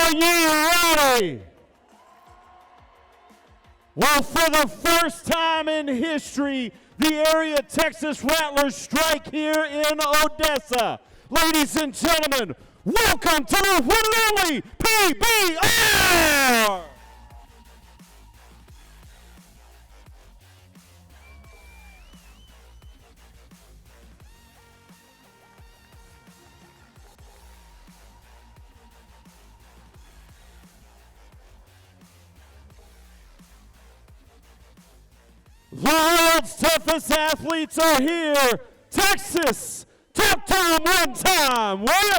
Are you ready? Well, for the first time in history, the area Texas Rattlers strike here in Odessa. Ladies and gentlemen, welcome to the one and only PBR! The world's toughest athletes are here. Texas, talk to them one time, will you?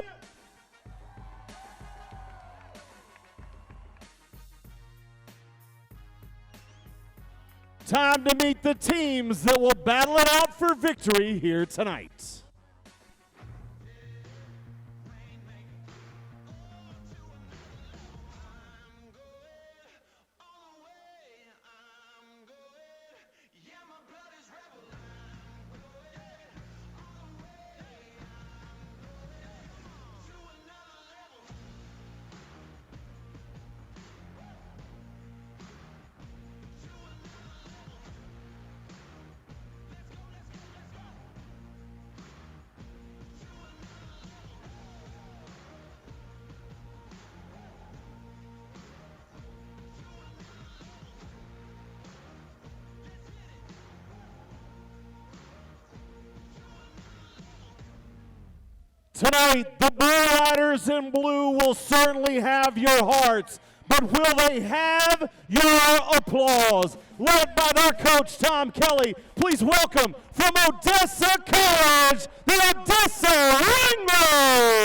Time to meet the teams that will battle it out for victory here tonight. Tonight, the Bull Riders in blue will certainly have your hearts, but will they have your applause? Led by their coach, Tom Kelly, please welcome from Odessa College, the Odessa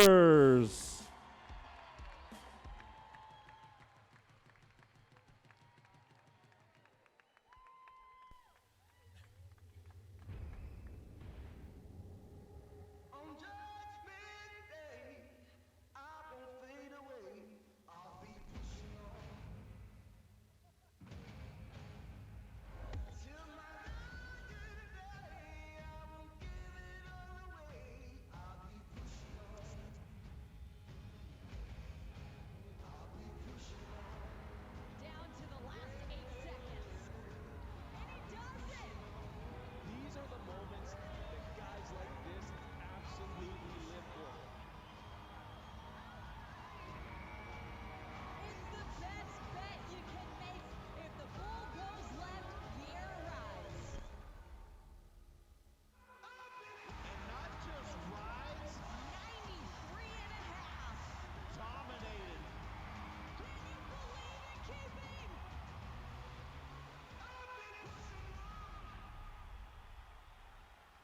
Wranglers.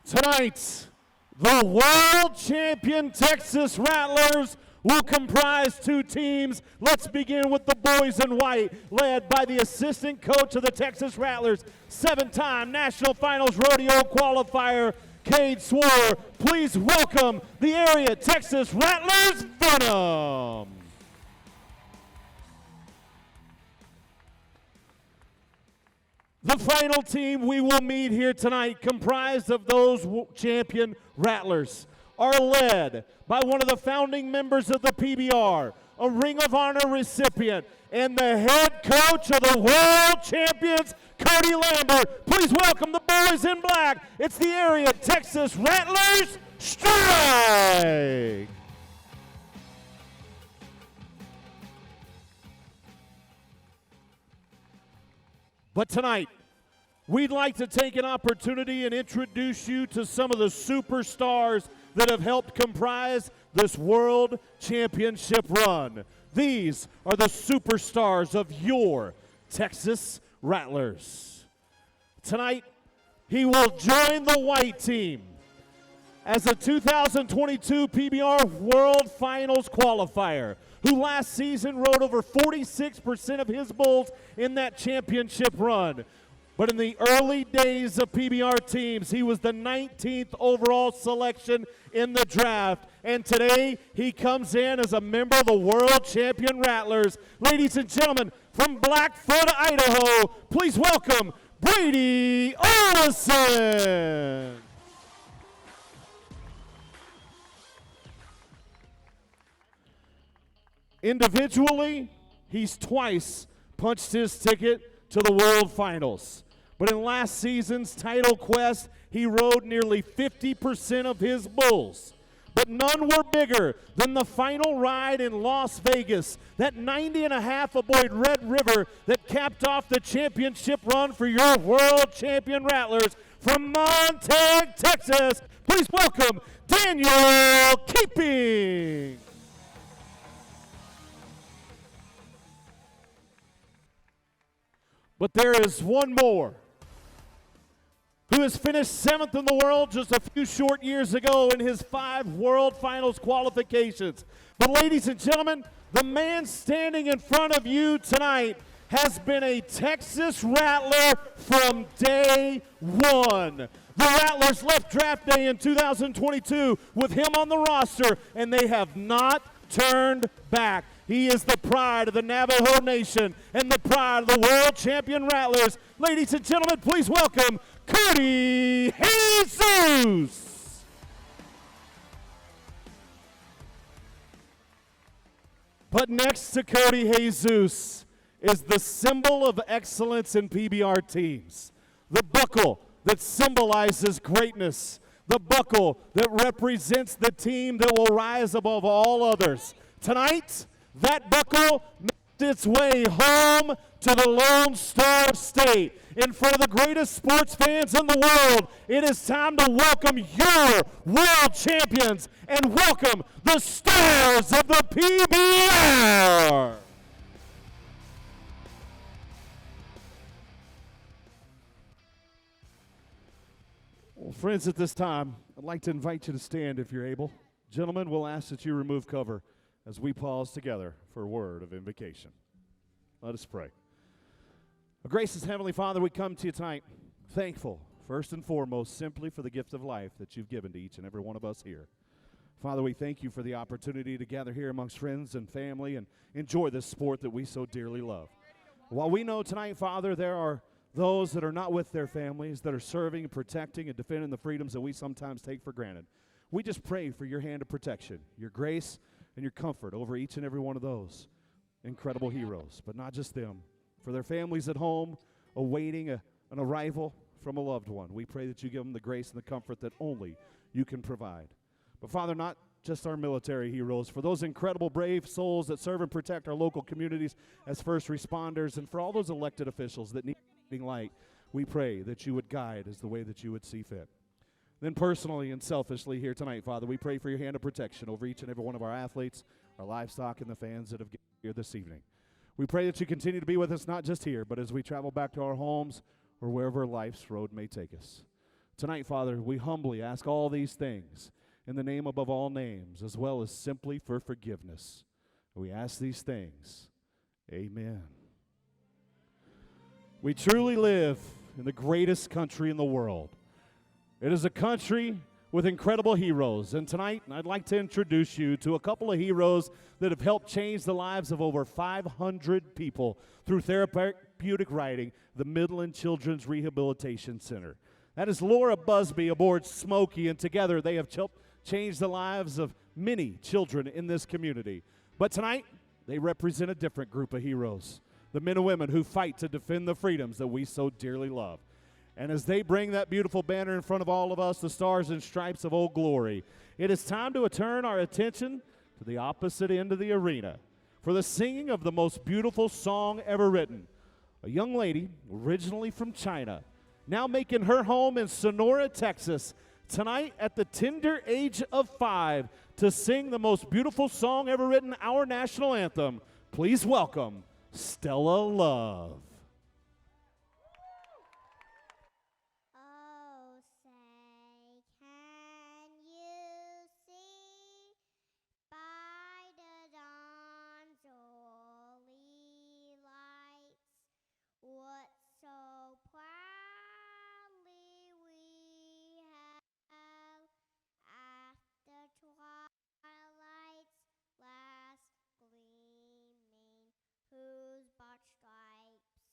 Tonight, the world champion Texas Rattlers will comprise two teams. Let's begin with the boys in white, led by the assistant coach of the Texas Rattlers, seven-time National Finals Rodeo qualifier, Cade Swore. Please welcome the area Texas Rattlers Venom. The final team we will meet here tonight, comprised of those champion Rattlers, are led by one of the founding members of the PBR, a Ring of Honor recipient, and the head coach of the world champions, Cody Lambert. Please welcome the boys in black. It's the area Texas Rattlers Strike. But tonight, we'd like to take an opportunity and introduce you to some of the superstars that have helped comprise this World Championship run. These are the superstars of your Texas Rattlers. Tonight, he will join the white team as a 2022 PBR World Finals qualifier, who last season rode over 46% of his bulls in that championship run. But in the early days of PBR teams, he was the 19th overall selection in the draft. And today, he comes in as a member of the world champion Rattlers. Ladies and gentlemen, from Blackfoot, Idaho, please welcome Brady Olson. Individually, he's twice punched his ticket to the World Finals. But in last season's title quest, he rode nearly 50% of his bulls. But none were bigger than the final ride in Las Vegas, that 90.5 aboard Red River that capped off the championship run for your world champion Rattlers from Montague, Texas. Please welcome Daniel Keeping. But there is one more who has finished 7th in the world just a few short years ago in his 5 World Finals qualifications. But ladies and gentlemen, the man standing in front of you tonight has been a Texas Rattler from day one. The Rattlers left draft day in 2022 with him on the roster, and they have not turned back. He is the pride of the Navajo Nation and the pride of the world champion Rattlers. Ladies and gentlemen, please welcome Cody Jesus. But next to Cody Jesus is the symbol of excellence in PBR teams, the buckle that symbolizes greatness, the buckle that represents the team that will rise above all others. Tonight, that buckle makes its way home to the Lone Star State. And for the greatest sports fans in the world, it is time to welcome your world champions and welcome the stars of the PBR. Well, friends, at this time, I'd like to invite you to stand if you're able. Gentlemen, we'll ask that you remove cover as we pause together for a word of invocation. Let us pray. Our gracious Heavenly Father, we come to you tonight thankful, first and foremost, simply for the gift of life that you've given to each and every one of us here. Father, we thank you for the opportunity to gather here amongst friends and family and enjoy this sport that we so dearly love. While we know tonight, Father, there are those that are not with their families, that are serving, protecting, and defending the freedoms that we sometimes take for granted, we just pray for your hand of protection, your grace, and your comfort over each and every one of those incredible heroes, but not just them. For their families at home awaiting an arrival from a loved one, we pray that you give them the grace and the comfort that only you can provide. But Father, not just our military heroes, for those incredible brave souls that serve and protect our local communities as first responders, and for all those elected officials that need light, we pray that you would guide as the way that you would see fit. Then personally and selfishly here tonight, Father, we pray for your hand of protection over each and every one of our athletes, our livestock, and the fans that have gathered here this evening. We pray that you continue to be with us, not just here, but as we travel back to our homes or wherever life's road may take us. Tonight, Father, we humbly ask all these things in the name above all names, as well as simply for forgiveness. We ask these things. Amen. We truly live in the greatest country in the world. It is a country with incredible heroes, and tonight I'd like to introduce you to a couple of heroes that have helped change the lives of over 500 people through therapeutic riding, the Midland Children's Rehabilitation Center. That is Laura Busby aboard Smokey, and together they have changed the lives of many children in this community. But tonight, they represent a different group of heroes, the men and women who fight to defend the freedoms that we so dearly love. And as they bring that beautiful banner in front of all of us, the stars and stripes of Old Glory, it is time to turn our attention to the opposite end of the arena for the singing of the most beautiful song ever written. A young lady, originally from China, now making her home in Sonora, Texas, tonight at the tender age of 5 to sing the most beautiful song ever written, our national anthem. Please welcome Stella Love. Twilight's last gleaming, whose broad stripes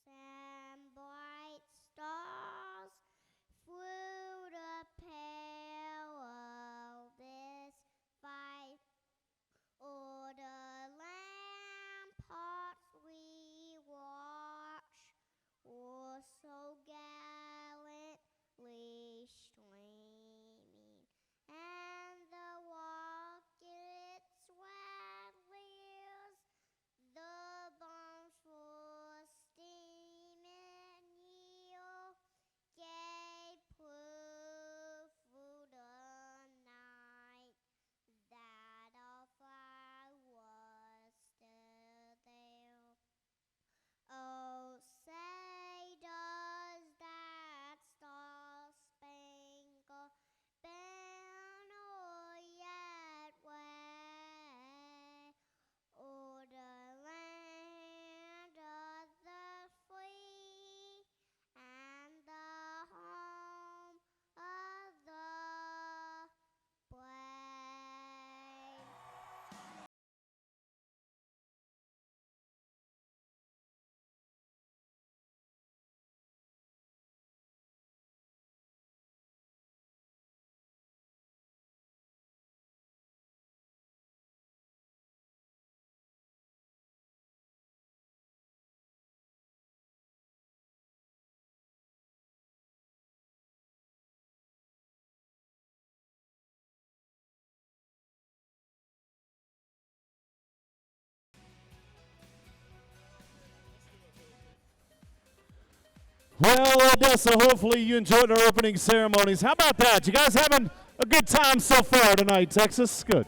Well, Odessa, hopefully you enjoyed our opening ceremonies. How about that? You guys having a good time so far tonight, Texas? Good.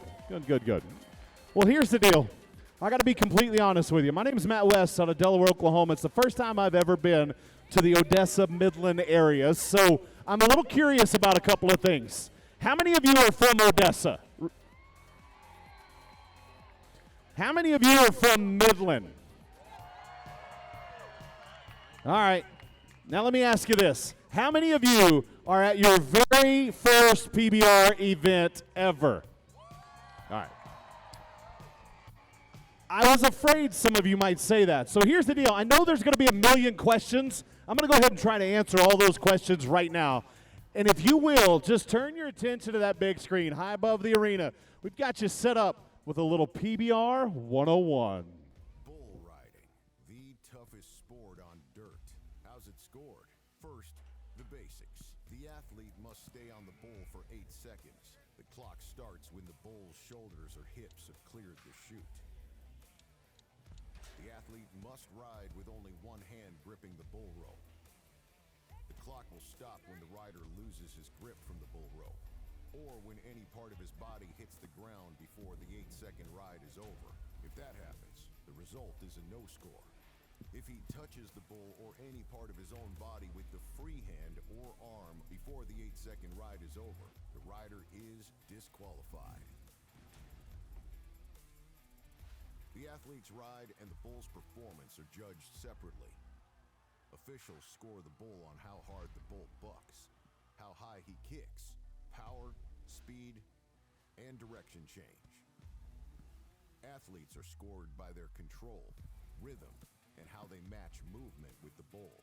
Well, here's the deal. I got to be completely honest with you. My name is Matt West out of Delaware, Oklahoma. It's the first time I've ever been to the Odessa Midland area, so I'm a little curious about a couple of things. How many of you are from Odessa? How many of you are from Midland? All right. Now let me ask you this. How many of you are at your very first PBR event ever? All right. I was afraid some of you might say that. So here's the deal. I know there's going to be a million questions. I'm going to go ahead and try to answer all those questions right now. And if you will, just turn your attention to that big screen high above the arena. We've got you set up with a little PBR 101. Bull riding, the toughest sport on dirt. How's it scored? First, the basics. The athlete must stay on the bull for 8 seconds. The clock starts when the bull's shoulders or hips have cleared the chute. The athlete must ride with only one hand gripping the bull rope. The clock will stop when the rider loses his grip from the bull rope, or when any part of his body hits the ground before the 8-second ride is over. If that happens, the result is a no score. If he touches the bull or any part of his own body with the free hand or arm before the 8-second ride is over, the rider is disqualified. The athlete's ride and the bull's performance are judged separately. Officials score the bull on how hard the bull bucks, how high he kicks, power, speed, and direction change. Athletes are scored by their control, rhythm, and how they match movement with the bull.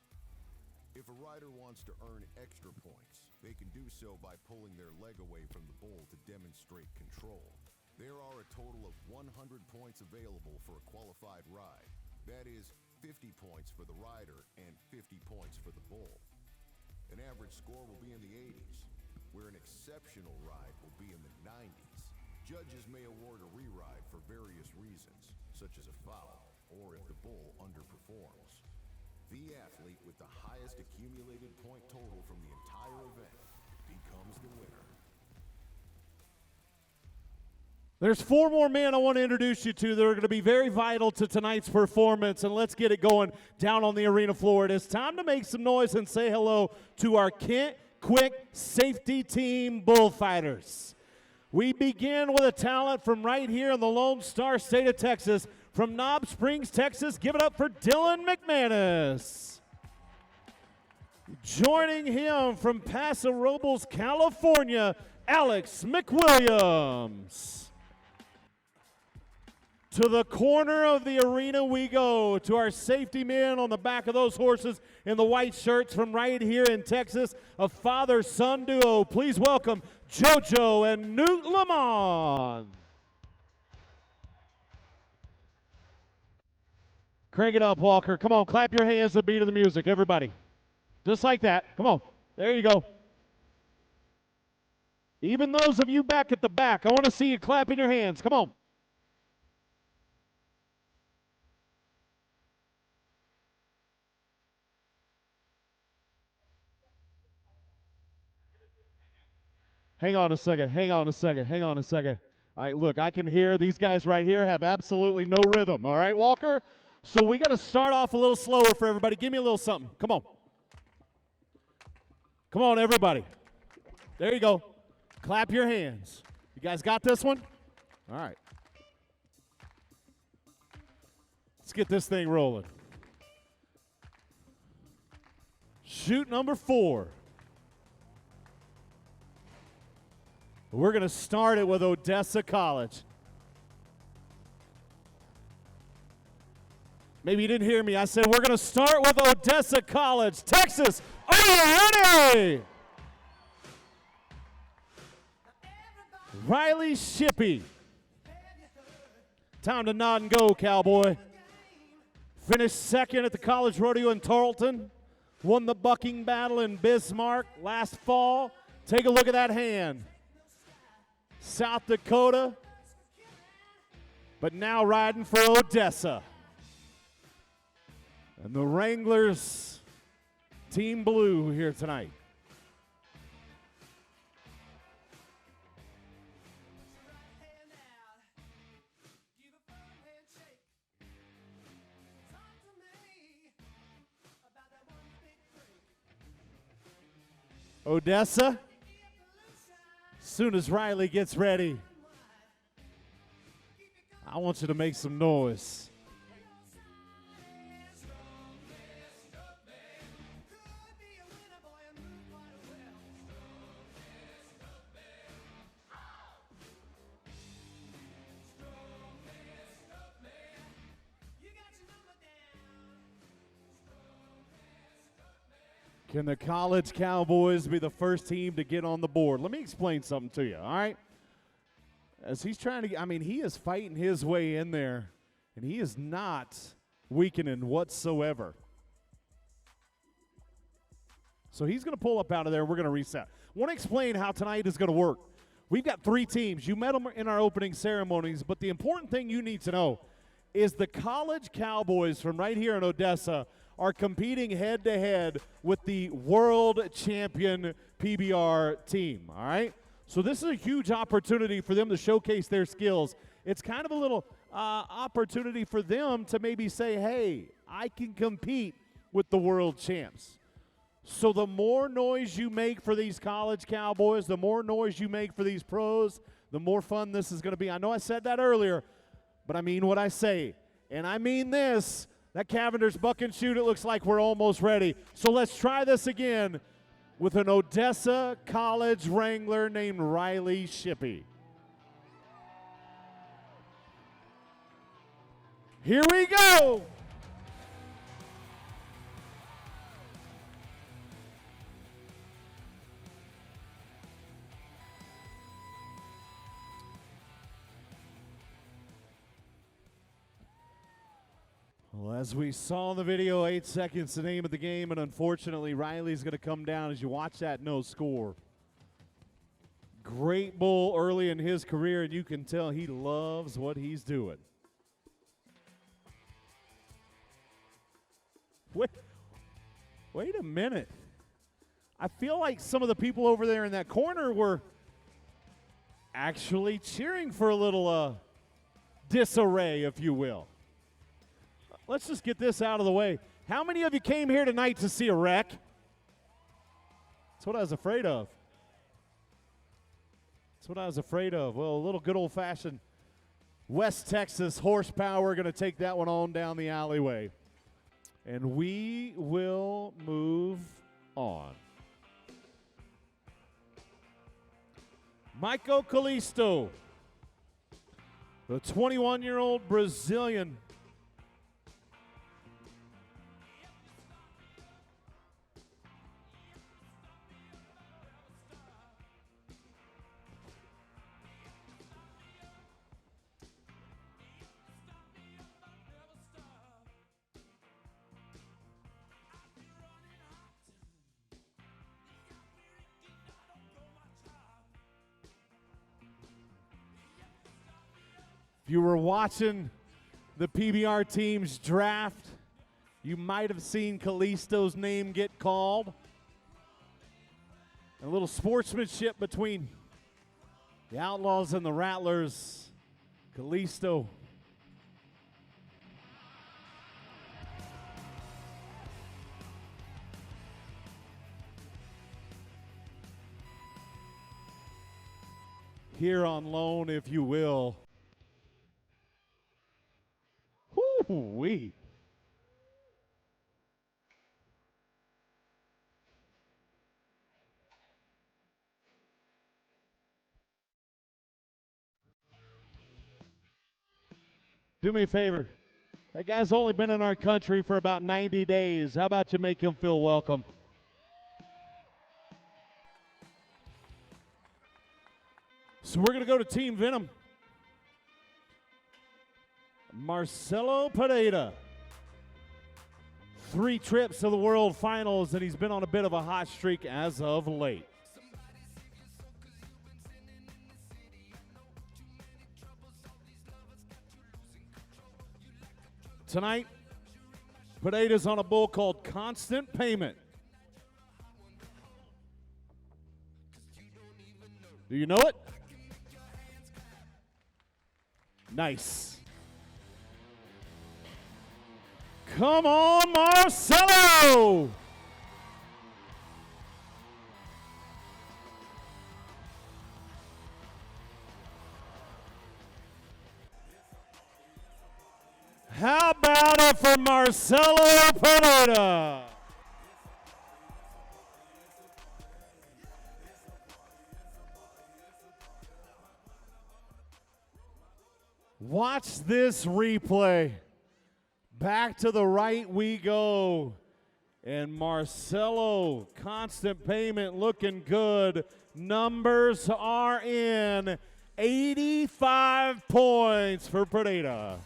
If a rider wants to earn extra points, they can do so by pulling their leg away from the bull to demonstrate control. There are a total of 100 points available for a qualified ride. That is 50 points for the rider and 50 points for the bull. An average score will be in the 80s, where an exceptional ride will be in the 90s. Judges may award a re-ride for various reasons, such as a foul, or if the bull underperforms. The athlete with the highest accumulated point total from the entire event becomes the winner. There's 4 more men I want to introduce you to that are going to be very vital to tonight's performance, and let's get it going down on the arena floor. It is time to make some noise and say hello to our Kent Quick Safety Team Bullfighters. We begin with a talent from right here in the Lone Star State of Texas. From Knob Springs, Texas, give it up for Dylan McManus. Joining him from Paso Robles, California, Alex McWilliams. To the corner of the arena we go, to our safety men on the back of those horses in the white shirts from right here in Texas, a father-son duo. Please welcome JoJo and Newt Lamont. Crank it up, Walker. Come on, clap your hands to the beat of the music, everybody. Just like that. Come on. There you go. Even those of you back at the back, I want to see you clapping your hands. Come on. Hang on a second. All right, look, I can hear these guys right here have absolutely no rhythm. All right, Walker? So we got to start off a little slower for everybody. Give me a little something. Come on. Come on, everybody. There you go. Clap your hands. You guys got this one? All right. Let's get this thing rolling. Chute number 4. We're going to start it with Odessa College. Maybe you didn't hear me. I said we're going to start with Odessa College. Texas, are you ready? Riley Shippey. Time to nod and go, cowboy. Finished second at the college rodeo in Tarleton. Won the bucking battle in Bismarck last fall. Take a look at that hand. South Dakota, but now riding for Odessa. And the Wranglers Team Blue here tonight. Odessa, as soon as Riley gets ready, I want you to make some noise. Can the college Cowboys be the first team to get on the board? Let me explain something to you, all right? As he's trying to, he is fighting his way in there, and he is not weakening whatsoever. So he's going to pull up out of there. We're going to reset. I want to explain how tonight is going to work. We've got 3 teams. You met them in our opening ceremonies, but the important thing you need to know is the college Cowboys from right here in Odessa are competing head-to-head with the world champion PBR team, all right? So this is a huge opportunity for them to showcase their skills. It's kind of a little opportunity for them to maybe say, hey, I can compete with the world champs. So the more noise you make for these college Cowboys, the more noise you make for these pros, the more fun this is going to be. I know I said that earlier, but I mean what I say. And I mean this. That Cavender's buck and shoot, it looks like we're almost ready. So let's try this again with an Odessa College Wrangler named Riley Shippey. Here we go. Well, as we saw in the video, 8 seconds the name of the game, and unfortunately, Riley's going to come down as you watch that no score. Great bull early in his career, and you can tell he loves what he's doing. Wait a minute. I feel like some of the people over there in that corner were actually cheering for a little disarray, if you will. Let's just get this out of the way. How many of you came here tonight to see a wreck? That's what I was afraid of. That's what I was afraid of. Well, a little good old-fashioned West Texas horsepower going to take that one on down the alleyway. And we will move on. Michael Callisto, the 21-year-old Brazilian. If you were watching the PBR team's draft, you might have seen Callisto's name get called. A little sportsmanship between the Outlaws and the Rattlers. Callisto. Here on loan, if you will. Woo-wee. Do me a favor. That guy's only been in our country for about 90 days. How about you make him feel welcome? So we're going to go to Team Venom. Marcelo Pereira. 3 trips to the World Finals, and he's been on a bit of a hot streak as of late. Tonight, Pereira's on a bull called Constant Payment. Do you know it? Nice. Come on, Marcelo! How about it for Marcelo Pineda? Watch this replay. Back to the right we go. And Marcelo, constant payment looking good. Numbers are in. 85 points for Pineda.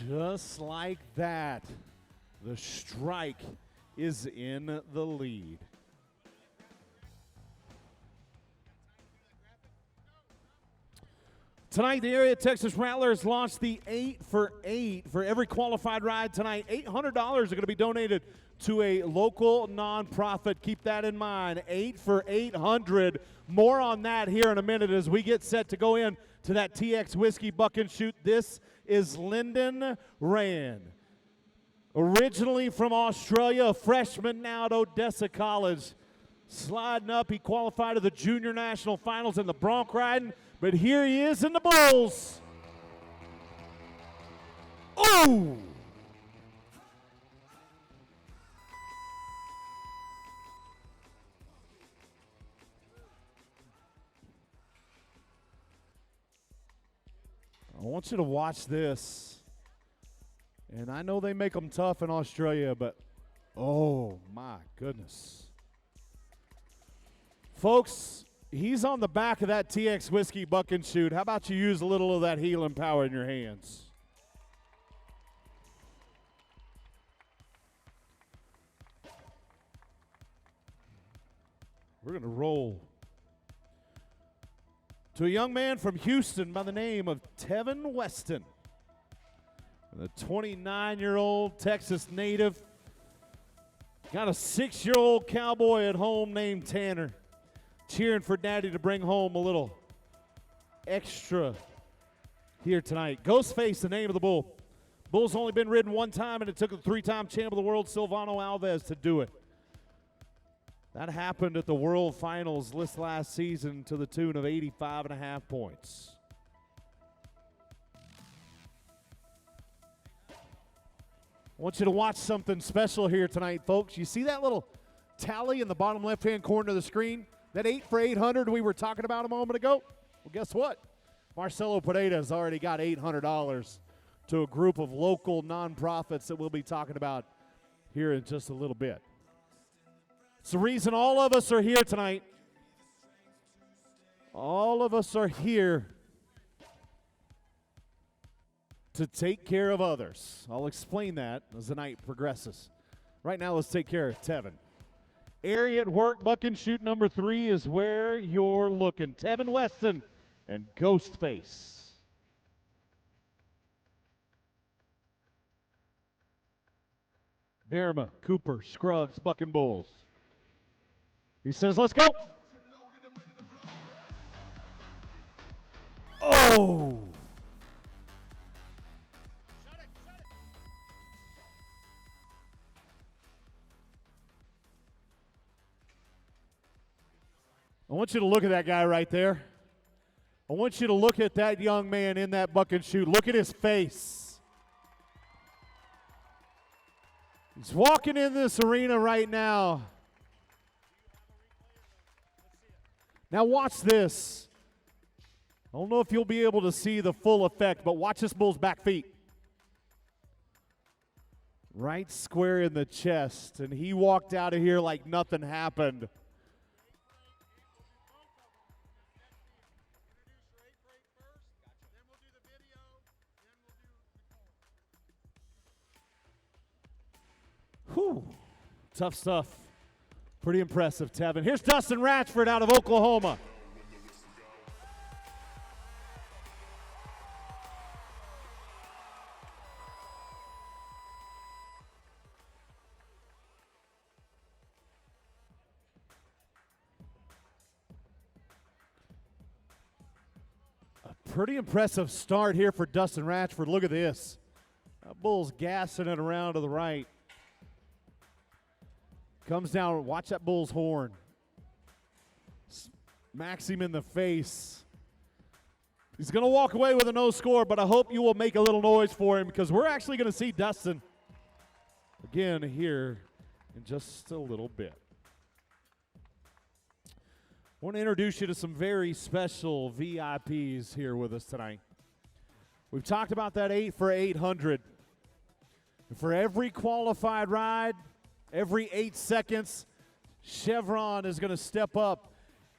Just like that, the strike is in the lead. Tonight, the Area Texas Rattlers launched the 8 for 8 for every qualified ride tonight. $800 are going to be donated to a local nonprofit. Keep that in mind. 8 for 800. More on that here in a minute as we get set to go in to that TX Whiskey Buck and Shoot. This is Lyndon Rand. Originally from Australia, a freshman now at Odessa College. Sliding up, he qualified to the Junior National Finals in the bronc riding, but here he is in the bulls. Ooh! I want you to watch this. And I know they make them tough in Australia, but oh my goodness. Folks, he's on the back of that TX Whiskey Buck and Shoot. How about you use a little of that healing power in your hands? We're going to roll to a young man from Houston by the name of Tevin Weston. The 29-year-old Texas native. Got a 6-year-old cowboy at home named Tanner. Cheering for Daddy to bring home a little extra here tonight. Ghostface, the name of the bull. Bull's only been ridden one time, and it took a 3-time champ of the world, Silvano Alves, to do it. That happened at the World Finals this last season to the tune of 85.5 points. I want you to watch something special here tonight, folks. You see that little tally in the bottom left-hand corner of the screen? That 8 for 800 we were talking about a moment ago? Well, guess what? Marcelo Pineda has already got $800 to a group of local nonprofits that we'll be talking about here in just a little bit. It's the reason all of us are here tonight. All of us are here to take care of others. I'll explain that as the night progresses. Right now, let's take care of Tevin. Area at work, Buck and Shoot number 3 is where you're looking. Tevin Weston and Ghostface. Verma, Cooper, Scruggs, Buck and Bulls. He says, let's go. Oh! I want you to look at that guy right there. I want you to look at that young man in that Buck and Shoot. Look at his face. He's walking in this arena right now. Now watch this. I don't know if you'll be able to see the full effect, but watch this bull's back feet. Right square in the chest, and he walked out of here like nothing happened. Whew. Tough stuff. Pretty impressive, Tevin. Here's Dustin Ratchford out of Oklahoma. Pretty impressive start here for Dustin Ratchford. Look at this. That bull's gassing it around to the right. Comes down, watch that bull's horn. Smacks him in the face. He's going to walk away with a no score, but I hope you will make a little noise for him because we're actually going to see Dustin again here in just a little bit. I want to introduce you to some very special VIPs here with us tonight. We've talked about that 8 for 800. And for every qualified ride, every 8 seconds, Chevron is going to step up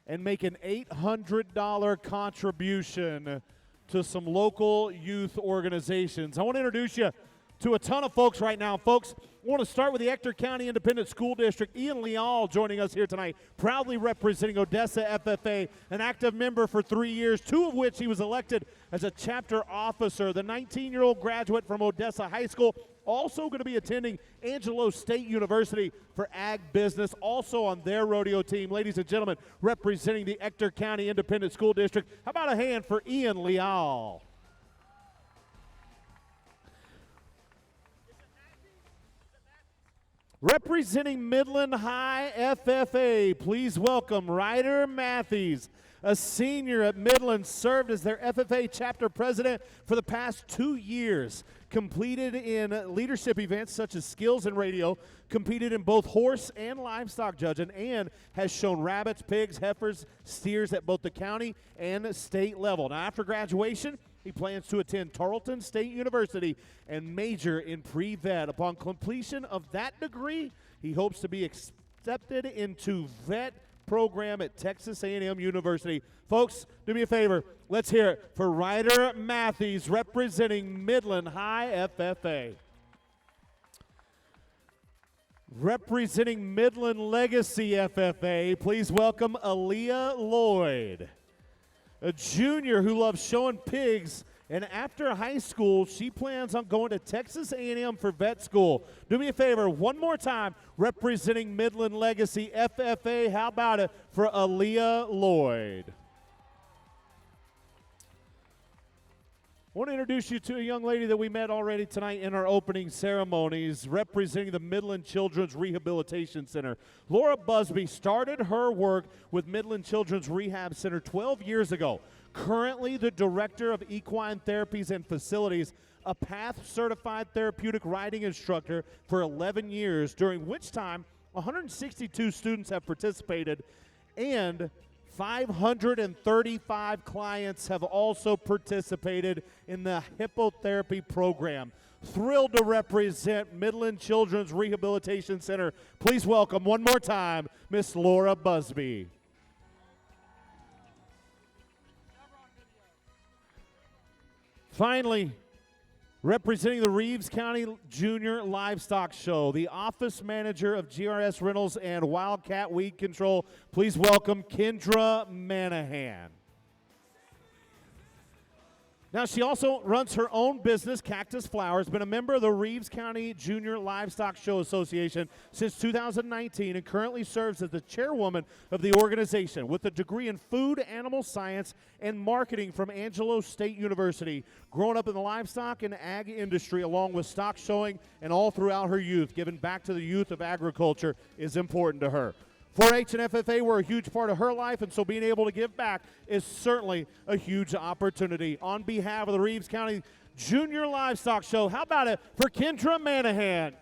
and make an $800 contribution to some local youth organizations. I want to introduce you to a ton of folks right now. Folks, I want to start with the Ector County Independent School District. Ian Leal joining us here tonight, proudly representing Odessa FFA, an active member for 3 years, 2 of which he was elected as a chapter officer. The 19-year-old graduate from Odessa High School, also going to be attending Angelo State University for ag business, also on their rodeo team. Ladies and gentlemen, representing the Ector County Independent School District, how about a hand for Ian Leal? Representing Midland High FFA, please welcome Ryder Matthews, a senior at Midland, served as their FFA chapter president for the past 2 years, completed in leadership events such as skills and radio, competed in both horse and livestock judging, and has shown rabbits, pigs, heifers, steers at both the county and state level. Now, after graduation, he plans to attend Tarleton State University and major in pre-vet. Upon completion of that degree, he hopes to be accepted into vet program at Texas A&M University. Folks, do me a favor. Let's hear it for Ryder Matthews, representing Midland High FFA. Representing Midland Legacy FFA, please welcome Aaliyah Lloyd, a junior who loves showing pigs, and after high school, she plans on going to Texas A&M for vet school. Do me a favor, one more time, representing Midland Legacy FFA, how about it for Aaliyah Lloyd? I want to introduce you to a young lady that we met already tonight in our opening ceremonies, representing the Midland Children's Rehabilitation Center. Laura Busby started her work with Midland Children's Rehab Center 12 years ago. Currently the director of equine therapies and facilities, a PATH-certified therapeutic riding instructor for 11 years, during which time 162 students have participated, and 535 clients have also participated in the hippotherapy program. Thrilled to represent Midland Children's Rehabilitation Center. Please welcome one more time, Miss Laura Busby. Finally, representing the Reeves County Junior Livestock Show, the office manager of GRS Rentals and Wildcat Weed Control, please welcome Kendra Manahan. Now, she also runs her own business, Cactus Flowers, been a member of the Reeves County Junior Livestock Show Association since 2019 and currently serves as the chairwoman of the organization with a degree in food, animal science, and marketing from Angelo State University. Growing up in the livestock and ag industry along with stock showing and all throughout her youth, giving back to the youth of agriculture is important to her. 4-H and FFA were a huge part of her life, and so being able to give back is certainly a huge opportunity. On behalf of the Reeves County Junior Livestock Show, how about it for Kendra Manahan?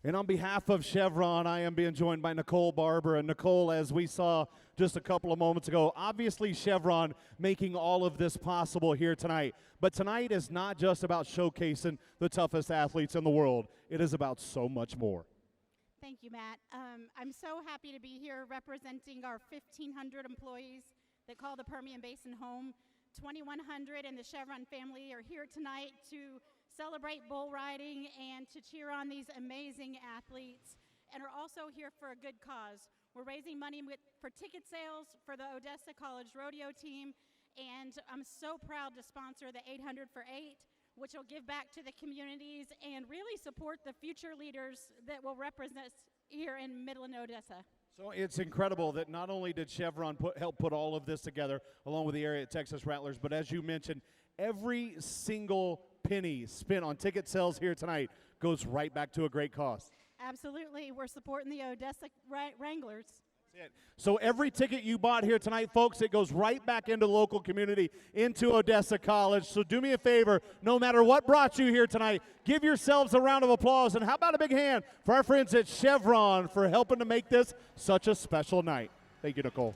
And on behalf of Chevron, I am being joined by Nicole Barber. And Nicole, as we saw just a couple of moments ago, obviously Chevron making all of this possible here tonight. But tonight is not just about showcasing the toughest athletes in the world. It is about so much more. Thank you, Matt. I'm so happy to be here representing our 1,500 employees that call the Permian Basin home. 2,100 and the Chevron family are here tonight to celebrate bull riding and to cheer on these amazing athletes, and are also here for a good cause. We're raising money for ticket sales for the Odessa College Rodeo team, and I'm so proud to sponsor the 800 for 8, which will give back to the communities and really support the future leaders that will represent us here in Midland, Odessa. So it's incredible that not only did Chevron help put all of this together along with the area Texas Rattlers, but as you mentioned, every single penny spent on ticket sales here tonight goes right back to a great cause. Absolutely. We're supporting the Odessa Wranglers. That's it. So every ticket you bought here tonight, folks, it goes right back into the local community, into Odessa College. So do me a favor, no matter what brought you here tonight, give yourselves a round of applause. And how about a big hand for our friends at Chevron for helping to make this such a special night. Thank you, Nicole.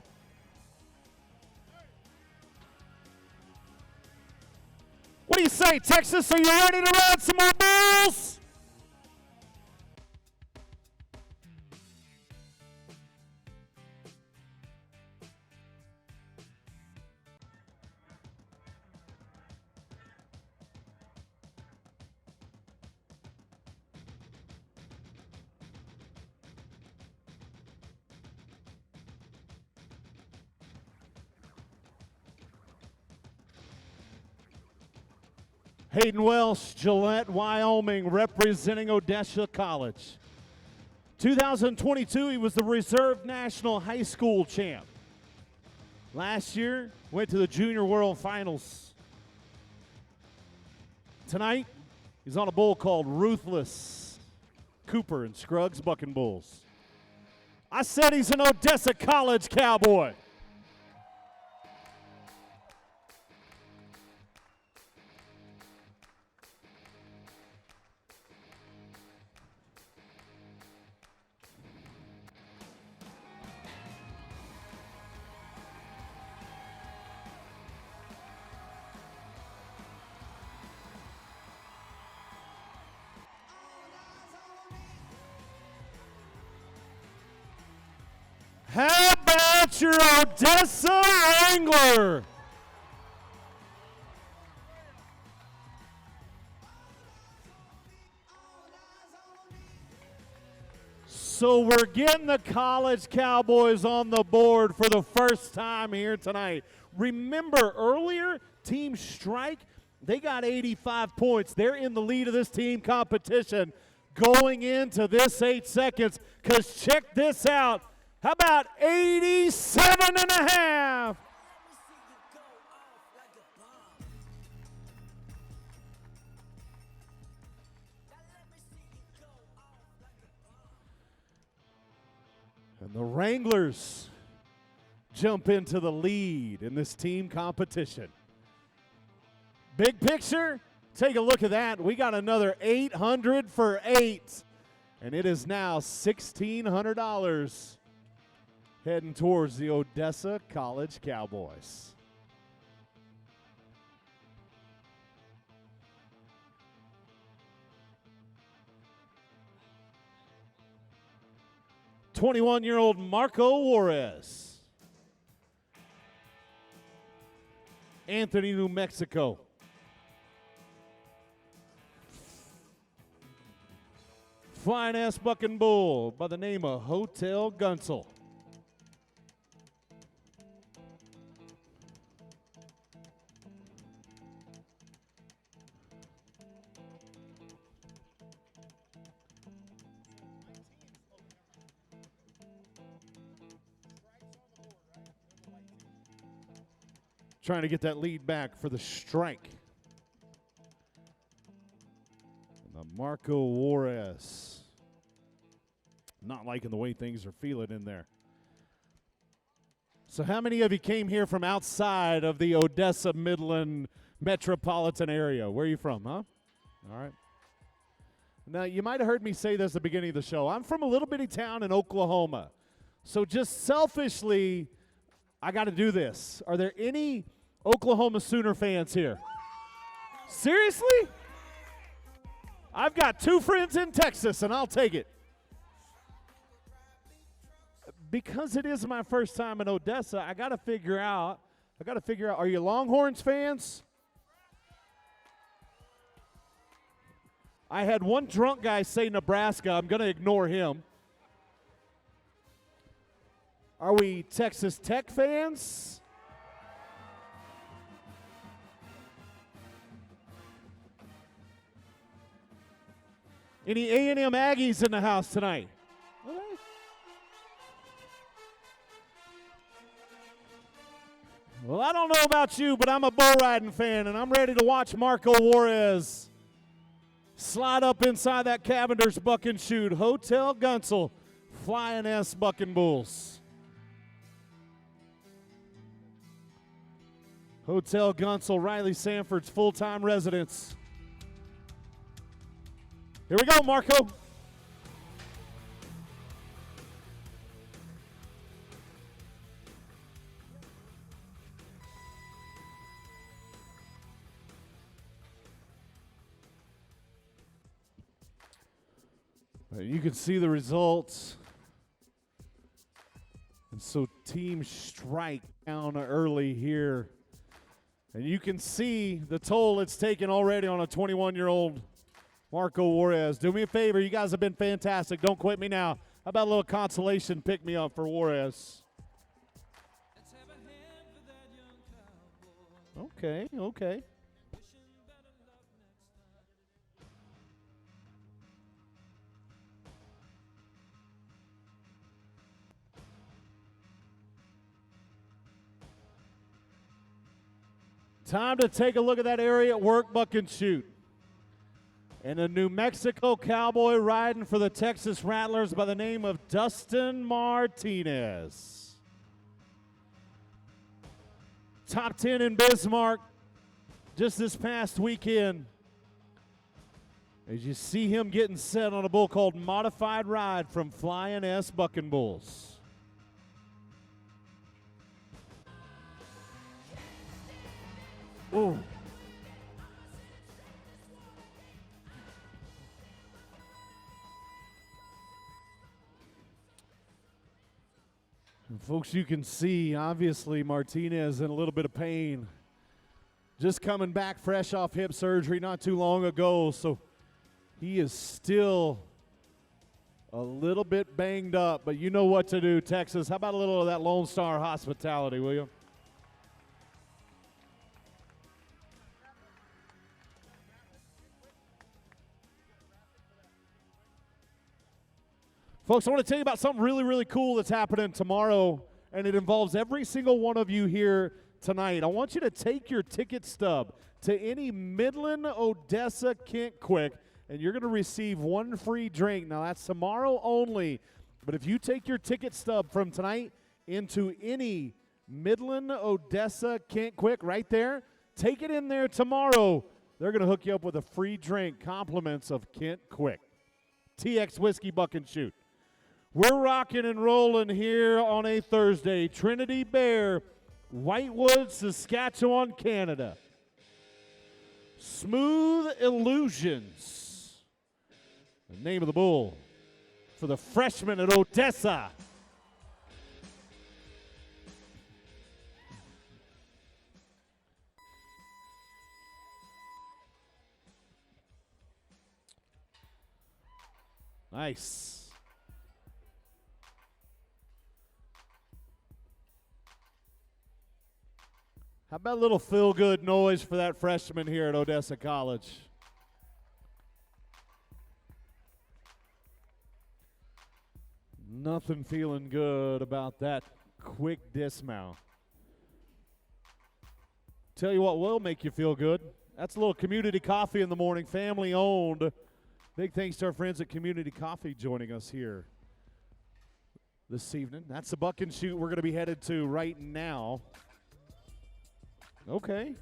What do you say, Texas? Are you ready to ride some more bulls? Hayden Welsh, Gillette, Wyoming, representing Odessa College. 2022, he was the reserve national high school champ. Last year, went to the Junior World Finals. Tonight, he's on a bull called Ruthless. Cooper and Scruggs Bucking Bulls. I said he's an Odessa College cowboy. How about your Odessa Wrangler? So we're getting the College Cowboys on the board for the first time here tonight. Remember earlier, Team Strike, they got 85 points. They're in the lead of this team competition going into this 8 seconds, because check this out. How about 87 and a half? And the Wranglers jump into the lead in this team competition. Big picture, take a look at that. We got another 800 for 8. And it is now $1,600 heading towards the Odessa College Cowboys. '21-year-old Marco Juarez. Anthony, New Mexico. Fine-ass bucking bull by the name of Hotel Gunsel. Trying to get that lead back for the Strike. And the Marco Juarez. Not liking the way things are feeling in there. So how many of you came here from outside of the Odessa Midland metropolitan area? Where are you from, huh? All right. Now, you might have heard me say this at the beginning of the show. I'm from a little bitty town in Oklahoma. So just selfishly, I got to do this. Are there any Oklahoma Sooner fans here? Seriously? I've got 2 friends in Texas, and I'll take it. Because it is my first time in Odessa, I got to figure out, are you Longhorns fans? I had one drunk guy say Nebraska. I'm going to ignore him. Are we Texas Tech fans? Any A&M Aggies in the house tonight? Okay. Well, I don't know about you, but I'm a bull riding fan, and I'm ready to watch Marco Juarez slide up inside that Cavender's buck and shoot. Hotel Gunsel, Flying S Bucking Bulls. Hotel Gunsel, Riley Sanford's full-time residence. Here we go, Marco. You can see the results. And so Team Strike down early here. And you can see the toll it's taken already on a 21-year-old Marco Juarez. Do me a favor. You guys have been fantastic. Don't quit me now. How about a little consolation pick-me-up for Juarez? Okay, okay. Time to take a look at that area at work, buck and shoot. And a New Mexico cowboy riding for the Texas Rattlers by the name of Dustin Martinez. Top 10 in Bismarck just this past weekend. As you see him getting set on a bull called Modified Ride from Flying S Bucking Bulls. Ooh. And folks, you can see, obviously, Martinez in a little bit of pain. Just coming back fresh off hip surgery not too long ago, so he is still a little bit banged up, but you know what to do, Texas. How about a little of that Lone Star hospitality, will you? Folks, I want to tell you about something really, really cool that's happening tomorrow, and it involves every single one of you here tonight. I want you to take your ticket stub to any Midland, Odessa, Kent Quick, and you're going to receive 1 free drink. Now, that's tomorrow only, but if you take your ticket stub from tonight into any Midland, Odessa, Kent Quick right there, take it in there tomorrow. They're going to hook you up with a free drink, compliments of Kent Quick. TX Whiskey Buck and Shoot. We're rocking and rolling here on a Thursday. Trinity Bear, Whitewood, Saskatchewan, Canada. Smooth Illusions, the name of the bull for the freshman at Odessa. Nice. How about a little feel-good noise for that freshman here at Odessa College? Nothing feeling good about that quick dismount. Tell you what will make you feel good. That's a little community coffee in the morning, family-owned. Big thanks to our friends at Community Coffee joining us here this evening. That's the buck and shoot we're going to be headed to right now. Okay.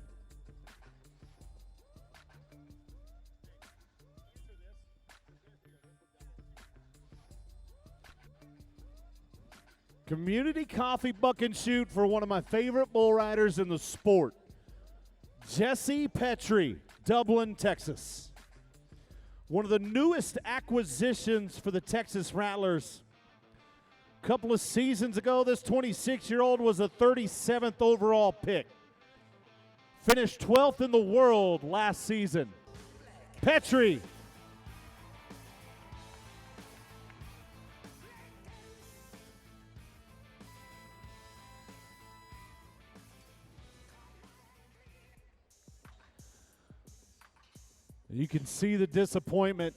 Community coffee buck and shoot for one of my favorite bull riders in the sport, Jesse Petrie, Dublin, Texas. One of the newest acquisitions for the Texas Rattlers. A couple of seasons ago, this 26-year-old was a 37th overall pick. Finished 12th in the world last season. Petrie. You can see the disappointment.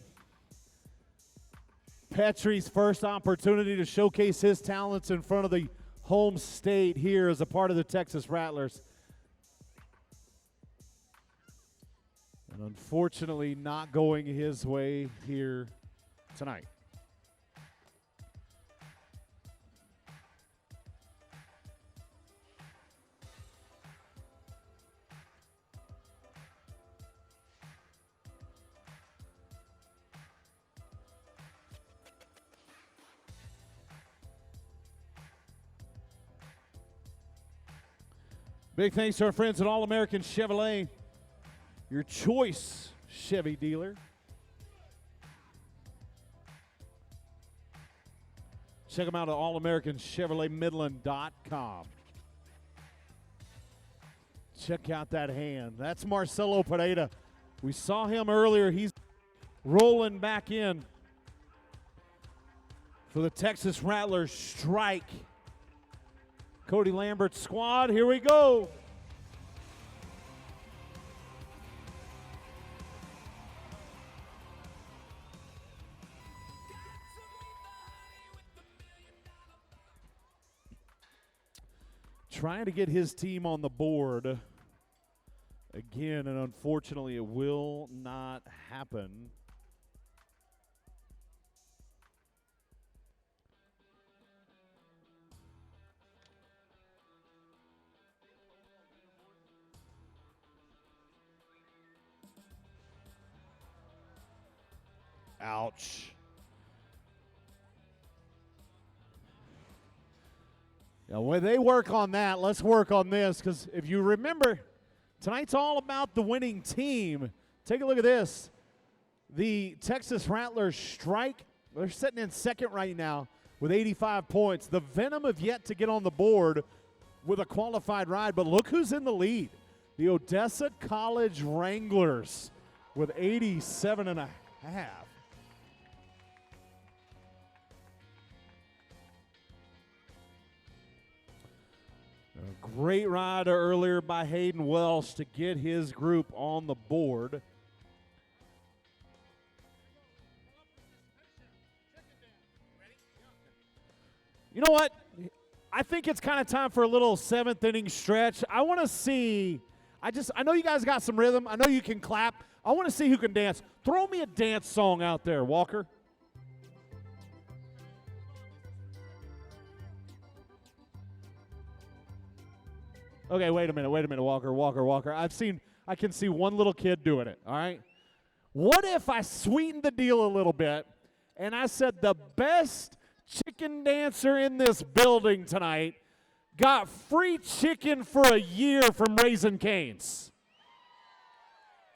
Petrie's first opportunity to showcase his talents in front of the home state here as a part of the Texas Rattlers. And unfortunately not going his way here tonight. Big thanks to our friends at All-American Chevrolet, your choice Chevy dealer. Check them out at allamericanchevroletmidland.com. Check out that hand. That's Marcelo Pereira. We saw him earlier. He's rolling back in for the Texas Rattlers strike. Cody Lambert's squad, here we go. Trying to get his team on the board again, and unfortunately it will not happen. Ouch. Now, when they work on that, let's work on this, because if you remember, tonight's all about the winning team. Take a look at this. The Texas Rattlers strike. They're sitting in second right now with 85 points. The Venom have yet to get on the board with a qualified ride, but look who's in the lead. The Odessa College Wranglers with 87 and a half. A great ride earlier by Hayden Welsh to get his group on the board. You know what? I think it's kind of time for a little seventh inning stretch. I want to see, I know you guys got some rhythm. I know you can clap. I want to see who can dance. Throw me a dance song out there, Walker. Okay, wait a minute, Walker. I can see one little kid doing it, all right? What if I sweetened the deal a little bit and I said the best chicken dancer in this building tonight got free chicken for a year from Raising Cane's?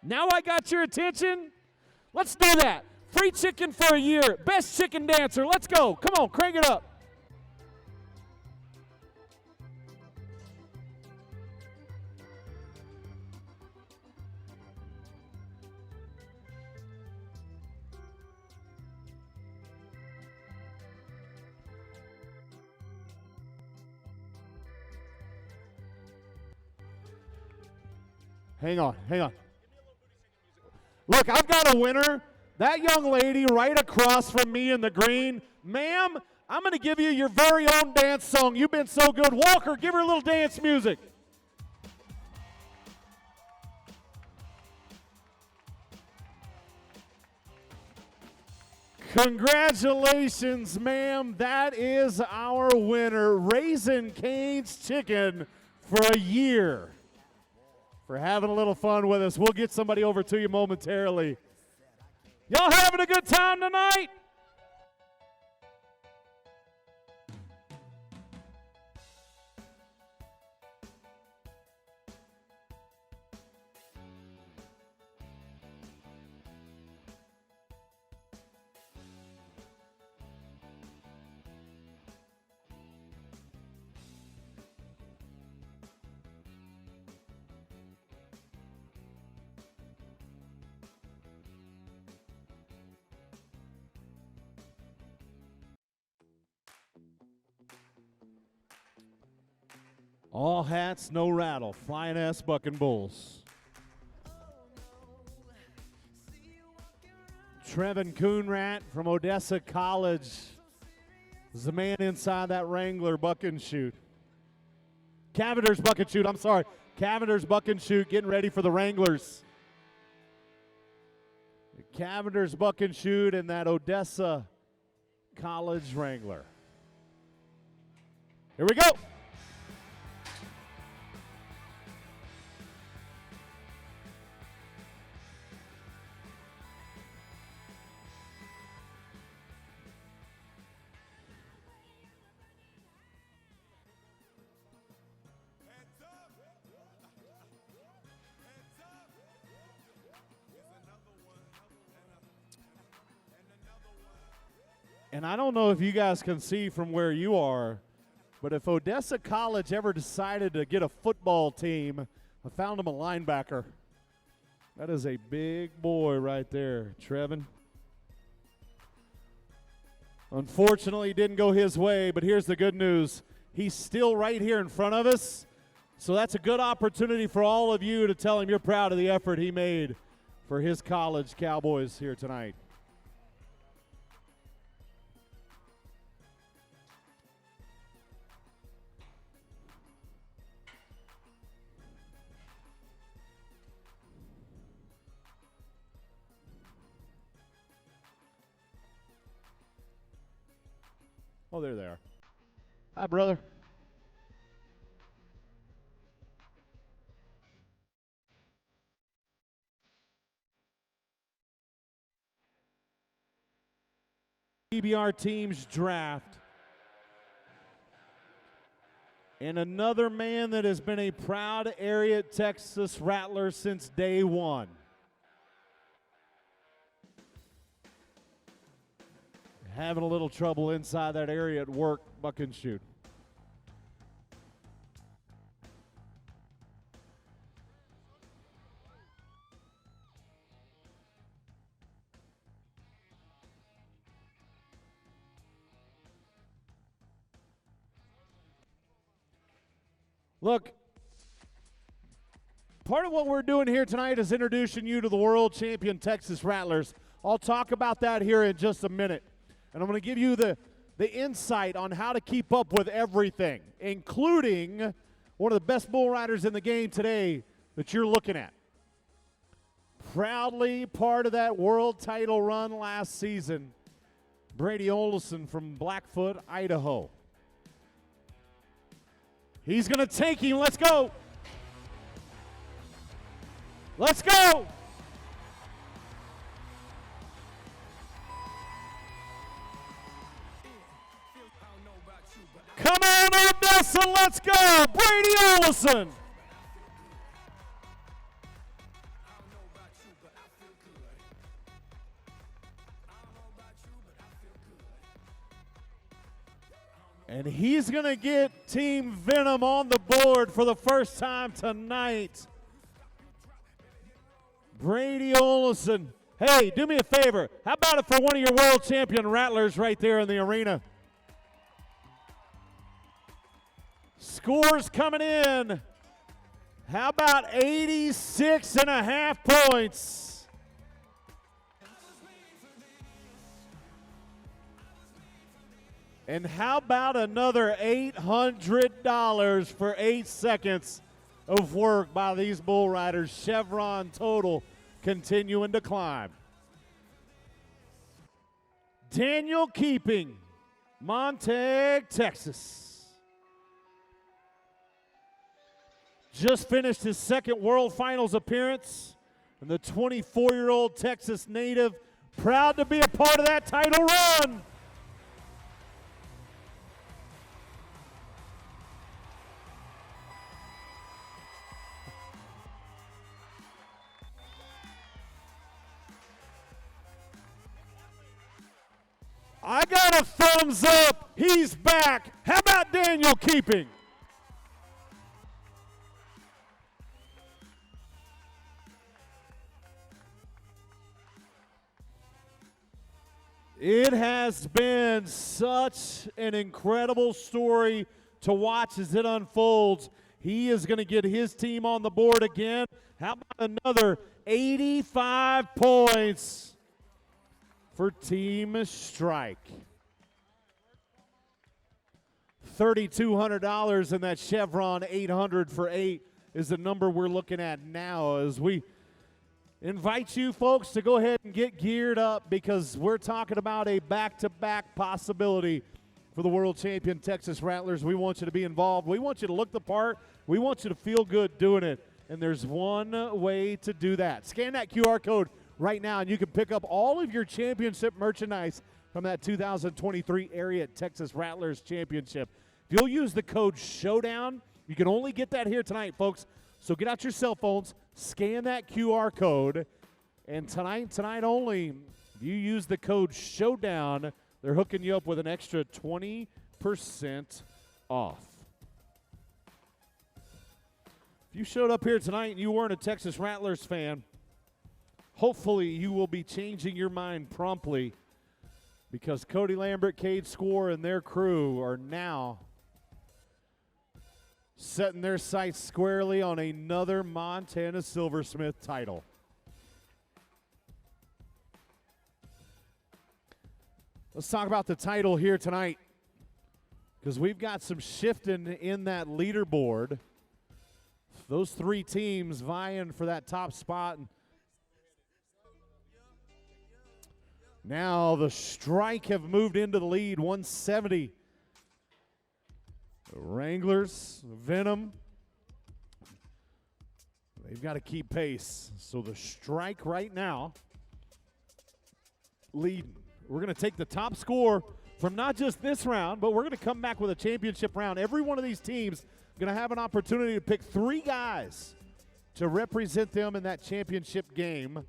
Now I got your attention? Let's do that. Free chicken for a year. Best chicken dancer. Let's go. Come on, crank it up. Hang on. Look, I've got a winner. That young lady right across from me in the green. Ma'am, I'm going to give you your very own dance song. You've been so good. Walker, give her a little dance music. Congratulations, ma'am. That is our winner. Raising Cane's Chicken for a year. For having a little fun with us. We'll get somebody over to you momentarily. Y'all having a good time tonight? All hats, no rattle. Flying S Bucking Bulls. Trevin Coonrat from Odessa College is the man inside that Wrangler buck and shoot. Cavender's buck and shoot, I'm sorry. Cavender's buck and shoot, getting ready for the Wranglers. Cavender's buck and shoot and that Odessa College Wrangler. Here we go. And I don't know if you guys can see from where you are, but if Odessa College ever decided to get a football team, I found him a linebacker. That is a big boy right there, Trevin. Unfortunately, it didn't go his way, but here's the good news. He's still right here in front of us, so that's a good opportunity for all of you to tell him you're proud of the effort he made for his college Cowboys here tonight. Oh, there they are. Hi, brother. PBR teams draft. And another man that has been a proud area Texas Rattler since day one. Having a little trouble inside that area at work, buck and shoot. Look, part of what we're doing here tonight is introducing you to the world champion Texas Rattlers. I'll talk about that here in just a minute. And I'm going to give you the insight on how to keep up with everything, including one of the best bull riders in the game today that you're looking at. Proudly part of that world title run last season, Brady Olson from Blackfoot, Idaho. He's going to take him. Let's go. Let's go. Come on, Odessa, let's go. Brady Olson. And he's going to get Team Venom on the board for the first time tonight. Brady Olson. Hey, do me a favor. How about it for one of your world champion Rattlers right there in the arena? Scores coming in. How about 86.5 points? And how about another $800 for 8 seconds of work by these bull riders? Chevron total continuing to climb. Daniel Keeping, Montague, Texas. Just finished his second World Finals appearance, and the 24-year-old Texas native proud to be a part of that title run. I got a thumbs up. He's back. How about Daniel Keeping? It has been such an incredible story to watch as it unfolds. He is going to get his team on the board again. How about another 85 points for Team Strike? $3,200 in that Chevron 800 for 8 is the number we're looking at now as we invite you folks to go ahead and get geared up because we're talking about a back-to-back possibility for the world champion Texas Rattlers. We want you to be involved. We want you to look the part. We want you to feel good doing it. And there's one way to do that. Scan that QR code right now and you can pick up all of your championship merchandise from that 2023 Area Texas Rattlers Championship. If you'll use the code SHOWDOWN, you can only get that here tonight, folks. So get out your cell phones, scan that QR code, and tonight only, if you use the code SHOWDOWN, they're hooking you up with an extra 20% off. If you showed up here tonight and you weren't a Texas Rattlers fan, hopefully you will be changing your mind promptly because Cody Lambert, Cade Score, and their crew are now setting their sights squarely on another Montana Silversmith title. Let's talk about the title here tonight because we've got some shifting in that leaderboard. Those three teams vying for that top spot. Now the Strike have moved into the lead, 170. The Wranglers, Venom, they've got to keep pace. So the Strike right now leading. We're going to take the top score from not just this round, but we're going to come back with a championship round. Every one of these teams going to have an opportunity to pick 3 guys to represent them in that championship game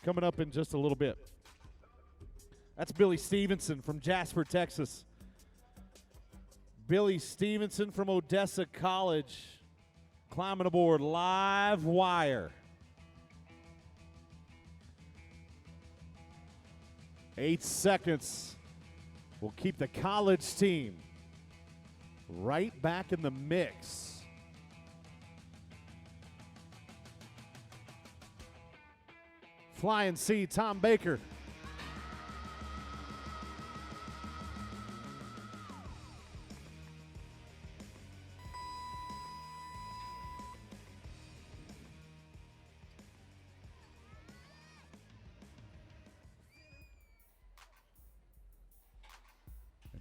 coming up in just a little bit. That's Billy Stevenson from Jasper, Texas. Billy Stevenson from Odessa College climbing aboard live wire. 8 seconds will keep the college team right back in the mix. Flying C, Tom Baker.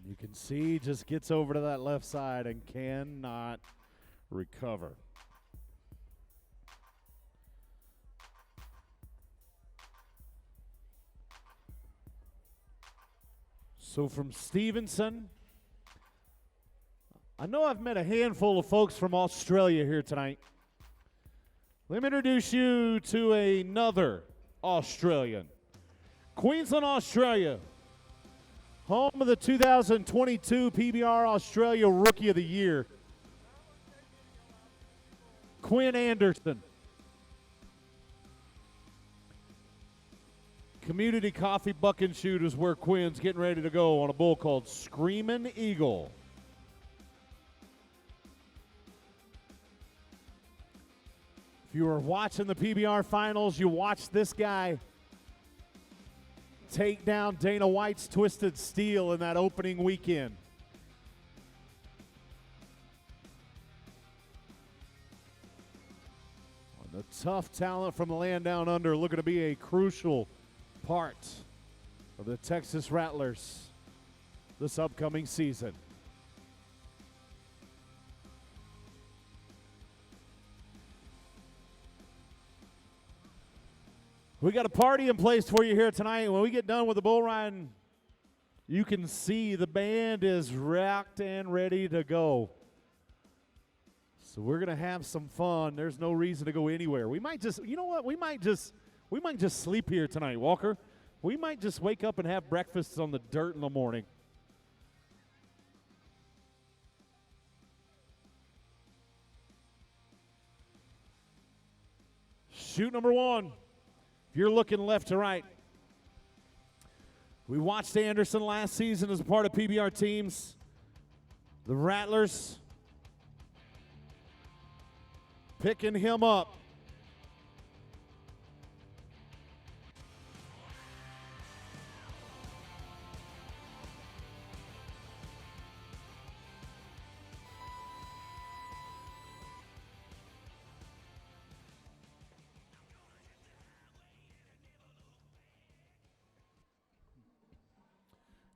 You can see just gets over to that left side and cannot recover. So from Stevenson, I know I've met a handful of folks from Australia here tonight. Let me introduce you to another Australian. Queensland, Australia. Home of the 2022 PBR Australia Rookie of the Year, Quinn Anderson. Community Coffee Buck and Shoot is where Quinn's getting ready to go on a bull called Screamin' Eagle. If you were watching the PBR finals, you watched this guy take down Dana White's Twisted Steel in that opening weekend. The tough talent from the land down under looking to be a crucial part of the Texas Rattlers this upcoming season. We got a party in place for you here tonight. When we get done with the bull riding, you can see the band is racked and ready to go. So we're going to have some fun. There's no reason to go anywhere. We might just, you know what? We might just sleep here tonight, Walker. We might just wake up and have breakfast on the dirt in the morning. Shoot number 1. If you're looking left to right, we watched Anderson last season as a part of PBR teams. The Rattlers picking him up.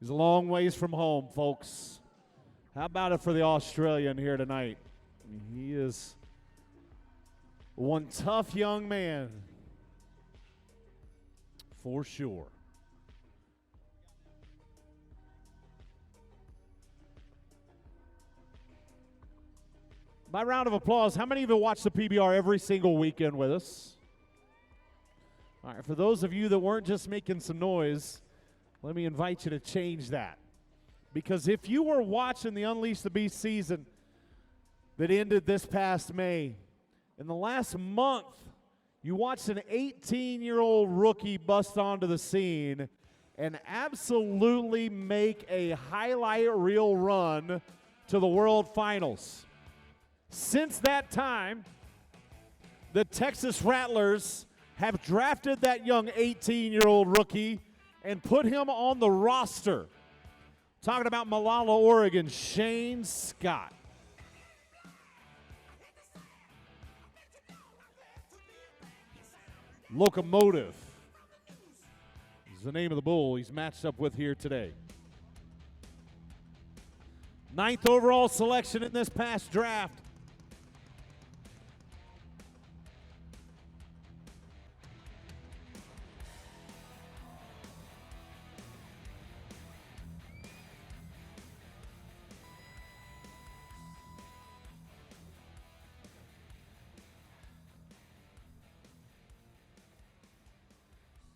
He's a long ways from home, folks. How about it for the Australian here tonight? He is one tough young man, for sure. By round of applause, how many of you watch the PBR every single weekend with us? All right, for those of you that weren't just making some noise, let me invite you to change that. Because if you were watching the Unleash the Beast season that ended this past May, in the last month, you watched an 18-year-old rookie bust onto the scene and absolutely make a highlight reel run to the World Finals. Since that time, the Texas Rattlers have drafted that young 18-year-old rookie and put him on the roster. Talking about Malala, Oregon, Shane Scott. Locomotive is the name of the bull he's matched up with here today. 9th overall selection in this past draft.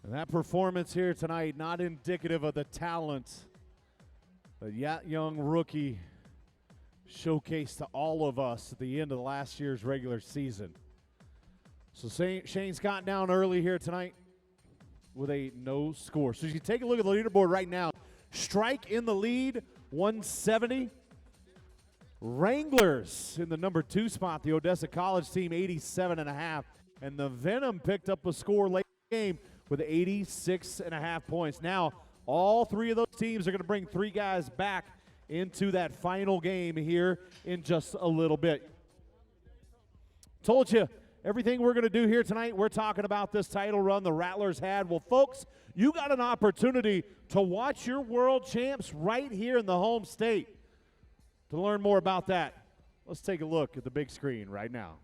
And that performance here tonight, not indicative of the talent that young rookie showcased to all of us at the end of last year's regular season. So Shane's gotten down early here tonight with a no score. So as you take a look at the leaderboard right now, Strike in the lead, 170. Wranglers in the number 2 spot, the Odessa College team, 87.5. And the Venom picked up a score late in the game with 86.5 points. Now, all 3 of those teams are going to bring 3 guys back into that final game here in just a little bit. Told you, everything we're going to do here tonight, we're talking about this title run the Rattlers had. Well, folks, you got an opportunity to watch your world champs right here in the home state. To learn more about that, let's take a look at the big screen right now.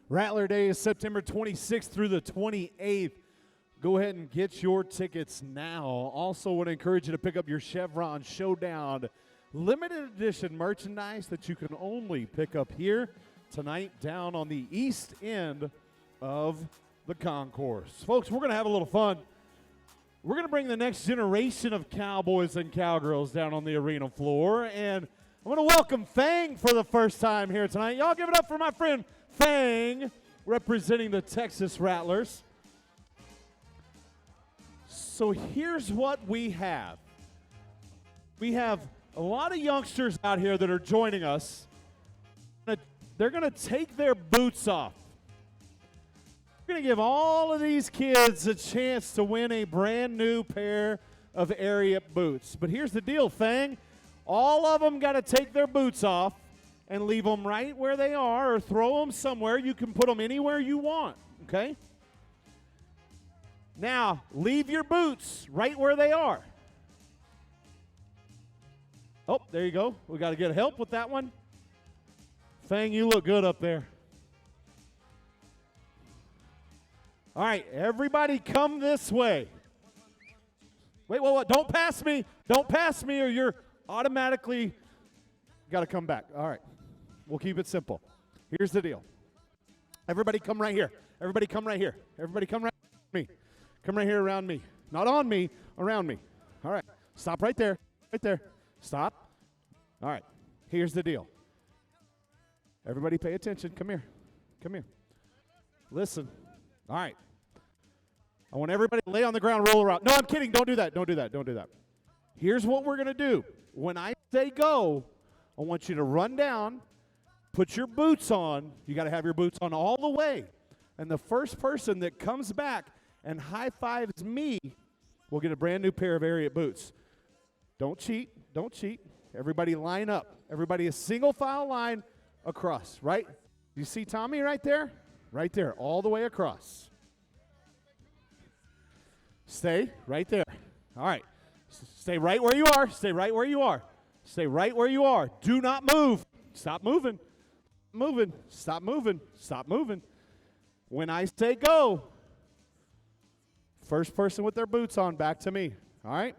Rattler Day is September 26th through the 28th. Go ahead and get your tickets now. Also want to encourage you to pick up your Chevron Showdown limited edition merchandise that you can only pick up here tonight down on the east end of the concourse. Folks, we're going to have a little fun. We're going to bring the next generation of cowboys and cowgirls down on the arena floor, and I'm going to welcome Fang for the first time here tonight. Y'all give it up for my friend Fang, representing the Texas Rattlers. So here's what we have. We have a lot of youngsters out here that are joining us. They're going to take their boots off. We're going to give all of these kids a chance to win a brand new pair of Ariat boots. But here's the deal, Fang. All of them got to take their boots off and leave them right where they are or throw them somewhere. You can put them anywhere you want, okay? Now, leave your boots right where they are. Oh, there you go. We got to get help with that one. Fang, you look good up there. All right, everybody come this way. Wait, don't pass me. Don't pass me or you're automatically got to come back. All right. We'll keep it simple. Here's the deal. Everybody come right here. Everybody come right here. Everybody come right me. Come right here around me. Not on me, around me. All right. Stop right there. Right there. Stop. All right. Here's the deal. Everybody pay attention. Come here. Come here. Listen. All right. I want everybody to lay on the ground, roll around. No, I'm kidding. Don't do that. Don't do that. Don't do that. Here's what we're going to do. When I say go, I want you to run down, put your boots on. You got to have your boots on all the way. And the first person that comes back and high-fives me will get a brand new pair of Ariat boots. Don't cheat. Don't cheat. Everybody line up. Everybody a single file line across, right? You see Tommy right there? Right there, all the way across. Stay right there. All right. Stay right where you are. Stay right where you are. Stay right where you are. Do not move. Stop moving. Moving. Stop moving. Stop moving. When I say go, first person with their boots on, back to me. All right?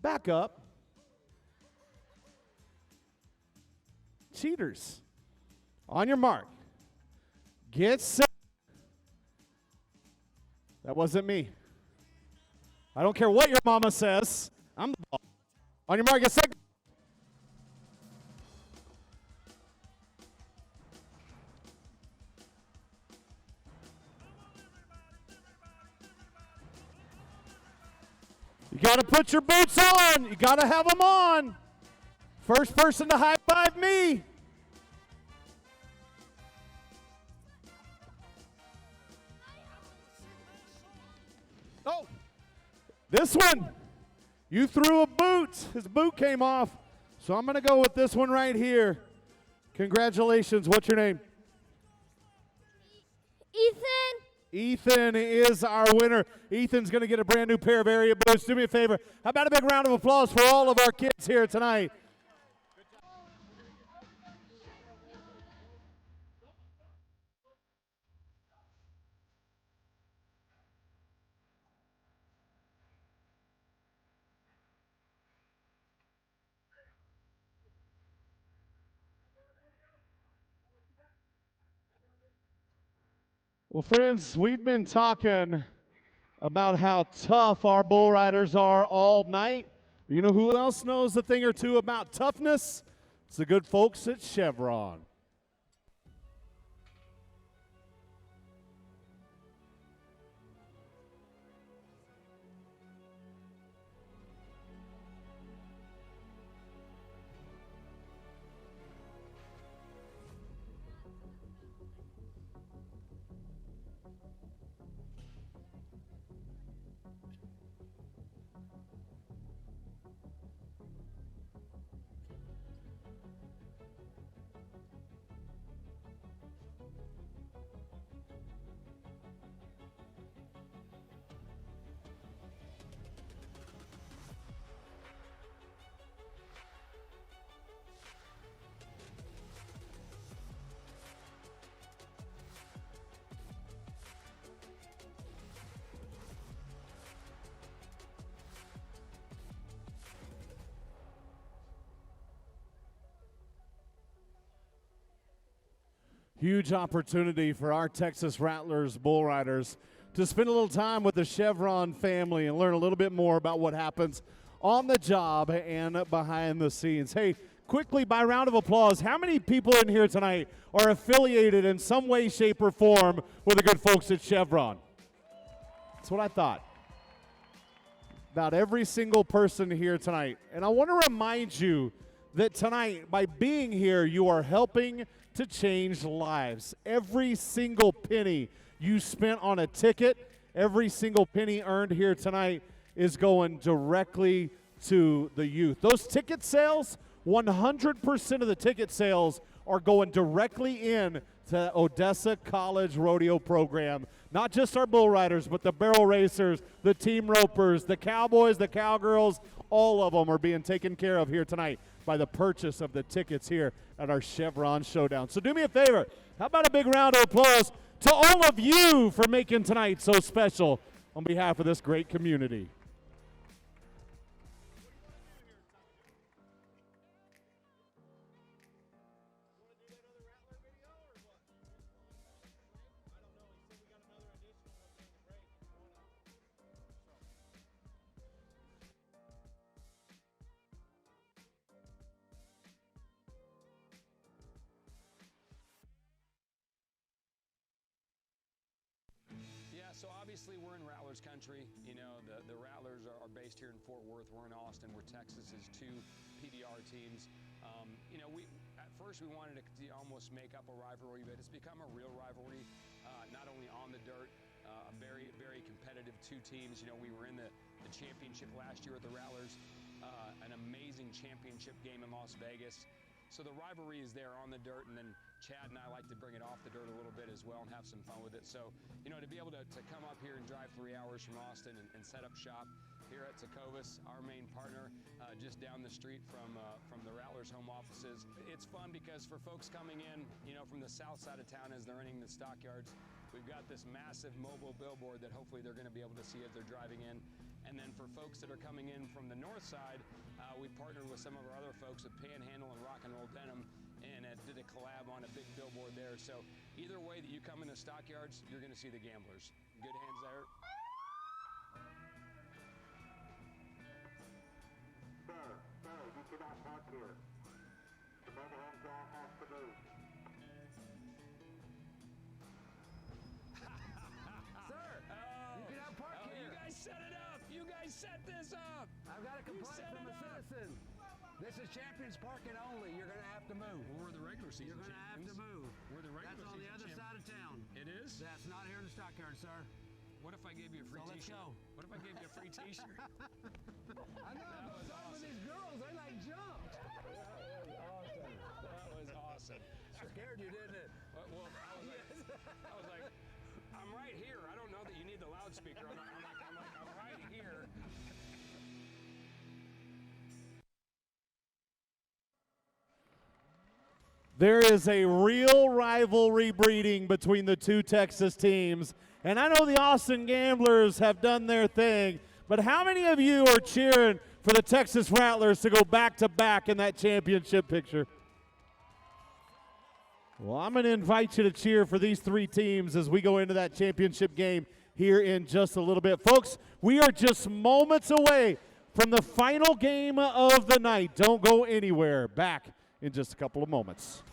Back up. Cheaters. On your mark. Get set. That wasn't me. I don't care what your mama says. I'm the boss. On your mark, get set. You got to put your boots on. You got to have them on. First person to high five me. Oh, this one. You threw a boot. His boot came off. So I'm going to go with this one right here. Congratulations. What's your name? Ethan. Ethan is our winner. Ethan's going to get a brand new pair of Ariat boots. Do me a favor. How about a big round of applause for all of our kids here tonight? Well, friends, we've been talking about how tough our bull riders are all night. You know who else knows a thing or two about toughness? It's the good folks at Chevron. Huge opportunity for our Texas Rattlers bull riders to spend a little time with the Chevron family and learn a little bit more about what happens on the job and behind the scenes. Hey, quickly, by round of applause, how many people in here tonight are affiliated in some way, shape, or form with the good folks at Chevron? That's what I thought. About every single person here tonight. And I want to remind you that tonight, by being here, you are helping to change lives. Every single penny you spent on a ticket, every single penny earned here tonight is going directly to the youth. Those ticket sales, 100% of the ticket sales are going directly in to Odessa College Rodeo Program. Not just our bull riders, but the barrel racers, the team ropers, the cowboys, the cowgirls, all of them are being taken care of here tonight by the purchase of the tickets here at our Chevron Showdown. So do me a favor. How about a big round of applause to all of you for making tonight so special on behalf of this great community. So obviously we're in Rattlers country. You know, the Rattlers are based here in Fort Worth. We're in Austin, where Texas is 2 PBR teams. You know, at first we wanted to almost make up a rivalry, but it's become a real rivalry, not only on the dirt, a very, very competitive 2 teams. You know, we were in the championship last year with the Rattlers, an amazing championship game in Las Vegas. So the rivalry is there on the dirt, and then Chad and I like to bring it off the dirt a little bit as well and have some fun with it. So, you know, to be able to come up here and drive 3 hours from Austin and set up shop here at Tecovas, our main partner, just down the street from the Rattlers home offices. It's fun because for folks coming in, you know, from the south side of town as they're entering the stockyards, we've got this massive mobile billboard that hopefully they're going to be able to see as they're driving in. And then for folks that are coming in from the north side, we partnered with some of our other folks at Panhandle and Rock and Roll Denim and did a collab on a big billboard there. So either way that you come in the stockyards, you're going to see the Gamblers. Good hands there. Sir, you cannot park here. The mobile home drive has to move. Sir, you cannot park here. You guys set it up. You guys set this up. I've got a complaint from a citizen. This is Champions Parking only. You're going to have to move. Well, we're the regular season You're going to have to move. We're the regular That's on the season other side of town. It is? That's not here in the stockyard, sir. What if I gave you a free So let's t-shirt? go. What if I gave you a free t-shirt? I know, but some of these girls, they like jump. That was awesome. Scared you, didn't it? Well, I was like, I'm right here. I don't know that you need the loudspeaker. I'm right here. There is a real rivalry breeding between the 2 Texas teams. And I know the Austin Gamblers have done their thing, but how many of you are cheering for the Texas Rattlers to go back-to-back in that championship picture? Well, I'm going to invite you to cheer for these 3 teams as we go into that championship game here in just a little bit. Folks, we are just moments away from the final game of the night. Don't go anywhere. Back in just a couple of moments.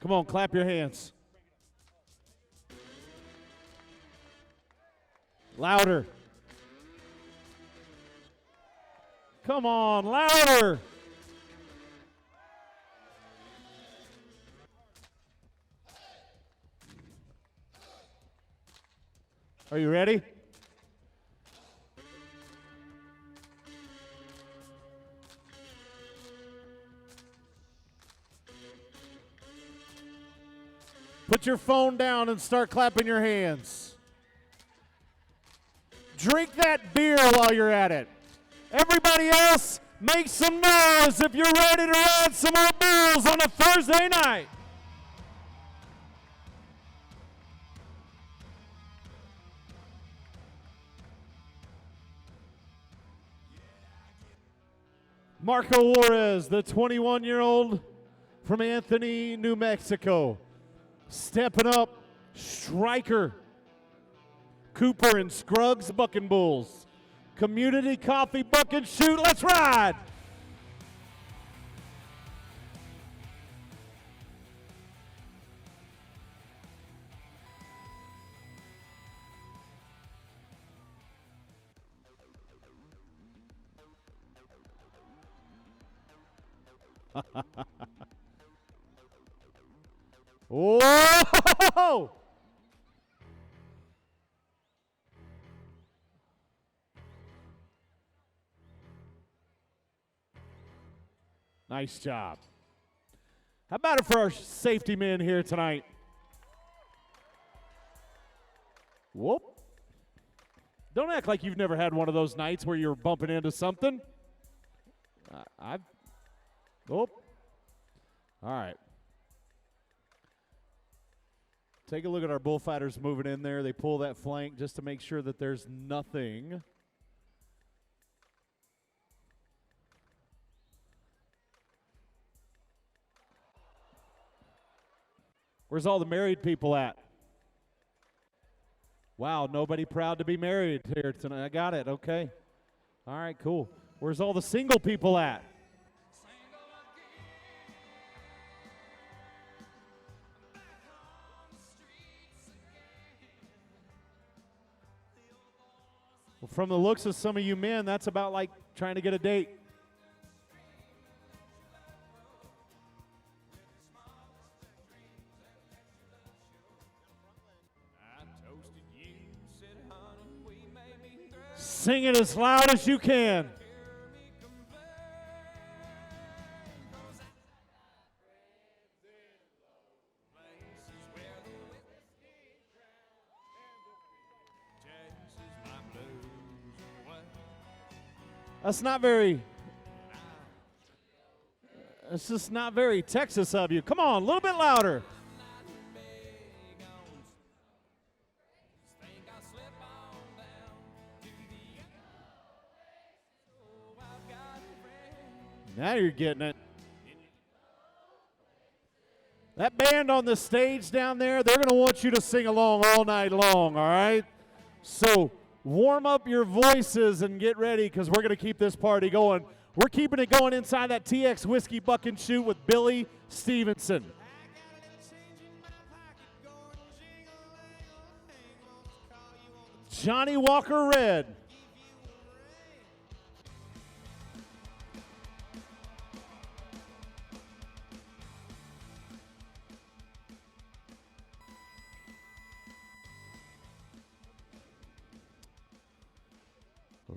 Come on, clap your hands. Louder. Come on, louder. Are you ready? Put your phone down and start clapping your hands. Drink that beer while you're at it. Everybody else, make some noise if you're ready to ride some more bulls on a Thursday night. Marco Juarez, the 21-year-old from Anthony, New Mexico. Stepping up, striker. Cooper and Scruggs Bucking Bulls. Community Coffee Buck and Shoot, let's ride! Whoa! Nice job. How about it for our safety men here tonight? Whoop. Don't act like you've never had one of those nights where you're bumping into something. Whoop. All right. Take a look at our bullfighters moving in there. They pull that flank just to make sure that there's nothing. Where's all the married people at? Wow, nobody proud to be married here tonight. I got it, okay. All right, cool. Where's all the single people at? Well, from the looks of some of you men, that's about like trying to get a date. Sing it as loud as you can. That's just not very Texas of you. Come on, a little bit louder. Now you're getting it. That band on the stage down there, they're going to want you to sing along all night long, all right? So warm up your voices and get ready because we're going to keep this party going. We're keeping it going inside that TX Whiskey Buck and Shoot with Billy Stevenson. Johnny Walker Red.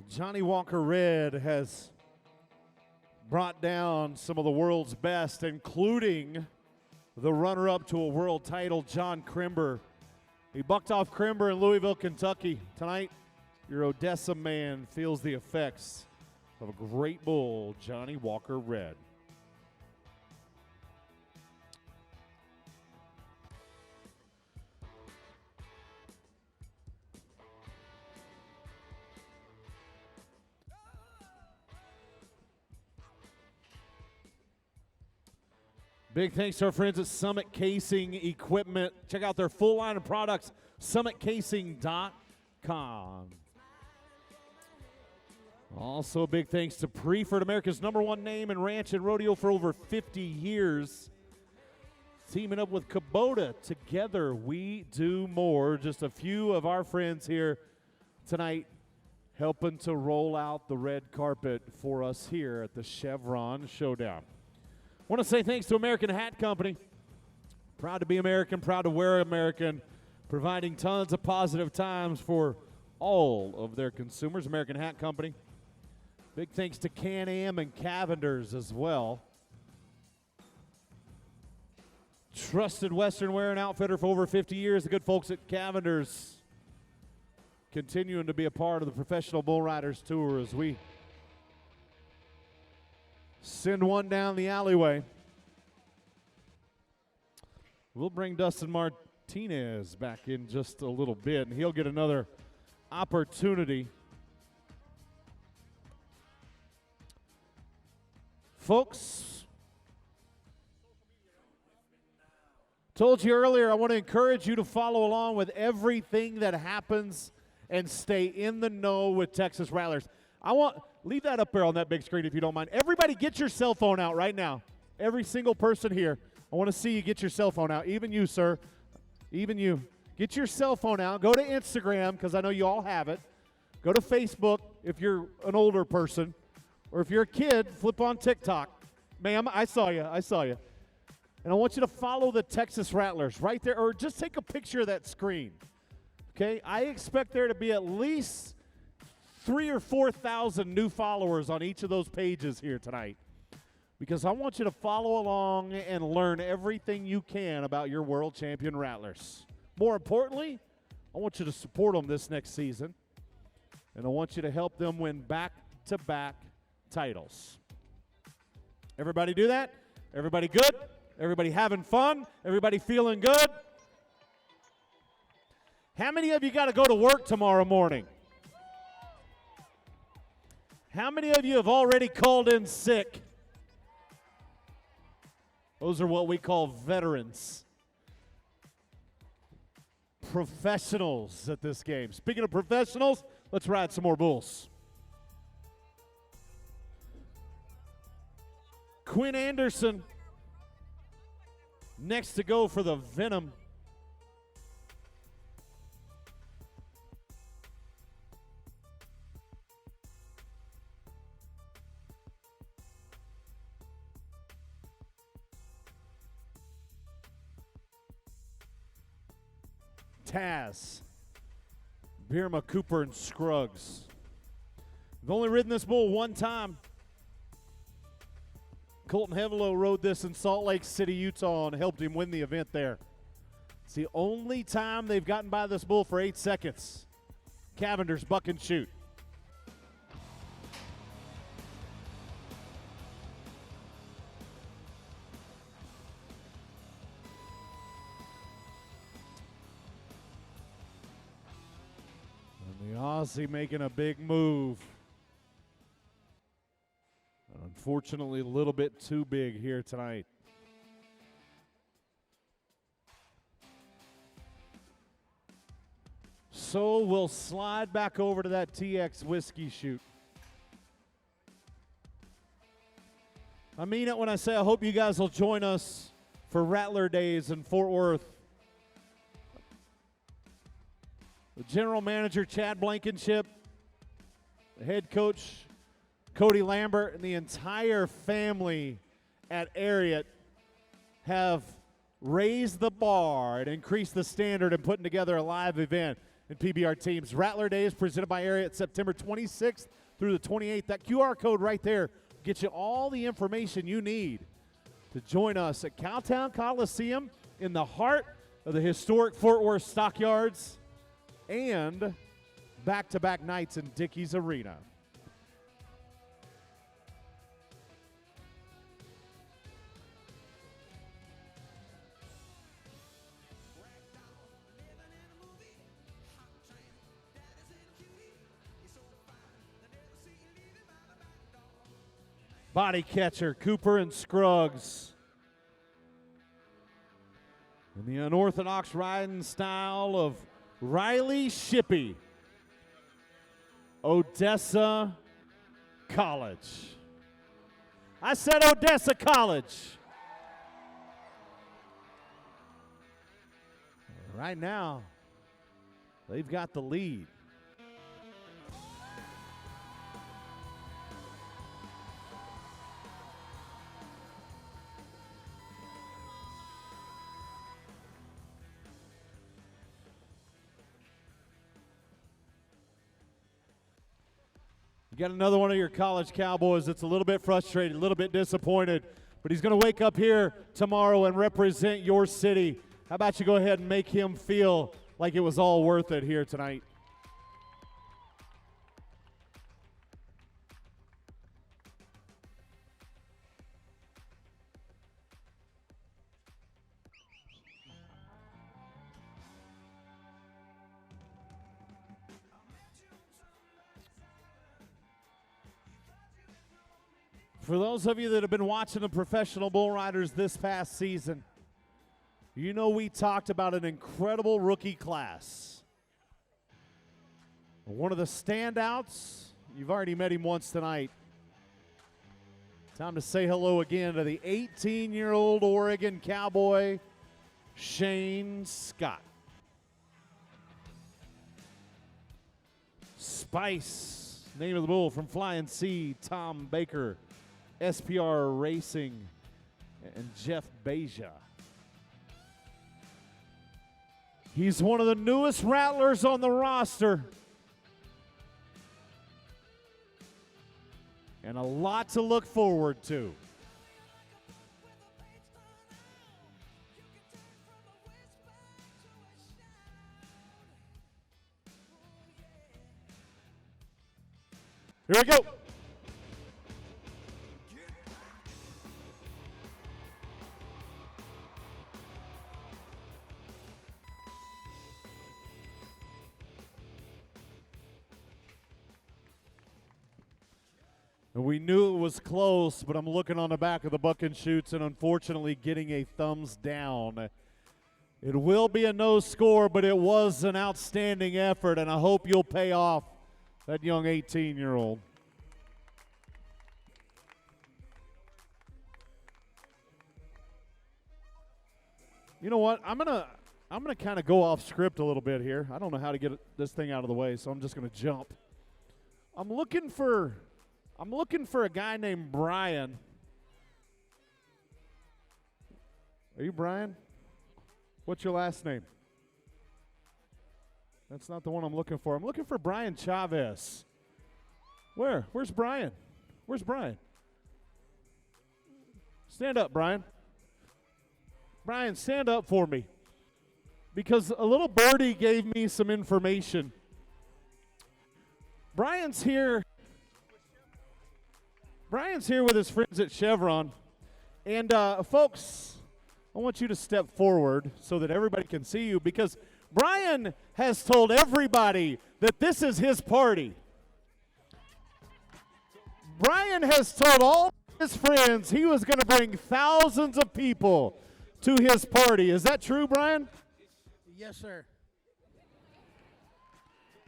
Johnny Walker Red has brought down some of the world's best, including the runner-up to a world title, John Crimber. He bucked off Crimber in Louisville, Kentucky. Tonight, your Odessa man feels the effects of a great bull, Johnny Walker Red. Big thanks to our friends at Summit Casing Equipment. Check out their full line of products, summitcasing.com. Also, big thanks to Preferred, America's #1 name in ranch and rodeo for over 50 years. teaming up with Kubota. Together we do more. Just a few of our friends here tonight helping to roll out the red carpet for us here at the Chevron Showdown. Want to say thanks to American Hat Company. Proud to be American, proud to wear American, providing tons of positive times for all of their consumers. American Hat Company. Big thanks to Can-Am and Cavenders as well. Trusted Western wear and outfitter for over 50 years. The good folks at Cavenders continuing to be a part of the Professional Bull Riders Tour as we send one down the alleyway. We'll bring Dustin Martinez back in just a little bit, and he'll get another opportunity. Folks, told you earlier, I want to encourage you to follow along with everything that happens and stay in the know with Texas Rattlers. Leave that up there on that big screen if you don't mind. Everybody get your cell phone out right now. Every single person here. I want to see you get your cell phone out. Even you, sir. Even you. Get your cell phone out. Go to Instagram, because I know you all have it. Go to Facebook if you're an older person. Or if you're a kid, flip on TikTok. Ma'am, I saw you. I saw you. And I want you to follow the Texas Rattlers right there. Or just take a picture of that screen. Okay? I expect there to be at least 3,000 or 4,000 new followers on each of those pages here tonight. Because I want you to follow along and learn everything you can about your world champion Rattlers. More importantly, I want you to support them this next season. And I want you to help them win back-to-back titles. Everybody do that? Everybody good? Everybody having fun? Everybody feeling good? How many of you got to go to work tomorrow morning? How many of you have already called in sick? Those are what we call veterans. Professionals at this game. Speaking of professionals, let's ride some more bulls. Quinn Anderson next to go for the Venom. Taz, Birma, Cooper, and Scruggs. I've only ridden this bull one time. Colton Hevelo rode this in Salt Lake City, Utah, and helped him win the event there. It's the only time they've gotten by this bull for 8 seconds. Cavender's buck and shoot. And the Aussie making a big move. Unfortunately, a little bit too big here tonight. So we'll slide back over to that TX whiskey chute. I mean it when I say I hope you guys will join us for Rattler Days in Fort Worth. The general manager, Chad Blankenship, the head coach, Cody Lambert, and the entire family at Ariat have raised the bar and increased the standard in putting together a live event in PBR Teams. Rattler Days presented by Ariat, September 26th through the 28th. That QR code right there gets you all the information you need to join us at Cowtown Coliseum in the heart of the historic Fort Worth Stockyards and back-to-back nights in Dickies Arena. Body catcher, Cooper and Scruggs. In the unorthodox riding style of Riley Shippey, Odessa College. I said Odessa College. Right now, they've got the lead. You got another one of your college Cowboys that's a little bit frustrated, a little bit disappointed, but he's going to wake up here tomorrow and represent your city. How about you go ahead and make him feel like it was all worth it here tonight? For those of you that have been watching the professional bull riders this past season, you know we talked about an incredible rookie class. One of the standouts, you've already met him once tonight. Time to say hello again to the 18-year-old Oregon Cowboy, Shane Scott. Spice, name of the bull from Flying C, Tom Baker. SPR Racing, and Jeff Beja. He's one of the newest rattlers on the roster. And a lot to look forward to. Here we go. And we knew it was close, but I'm looking on the back of the buck and shoots and unfortunately getting a thumbs down. It will be a no score, but it was an outstanding effort, and I hope you'll pay off that young 18-year-old. You know what? I'm gonna kind of go off script a little bit here. I don't know how to get this thing out of the way, so I'm just gonna jump. I'm looking for a guy named Brian. Are you Brian? What's your last name? That's not the one I'm looking for. I'm looking for Brian Chavez. Where? Where's Brian? Where's Brian? Stand up, Brian. Brian, stand up for me. Because a little birdie gave me some information. Brian's here with his friends at Chevron. And folks, I want you to step forward so that everybody can see you, because Brian has told everybody that this is his party. Brian has told all his friends he was going to bring thousands of people to his party. Is that true, Brian? Yes, sir.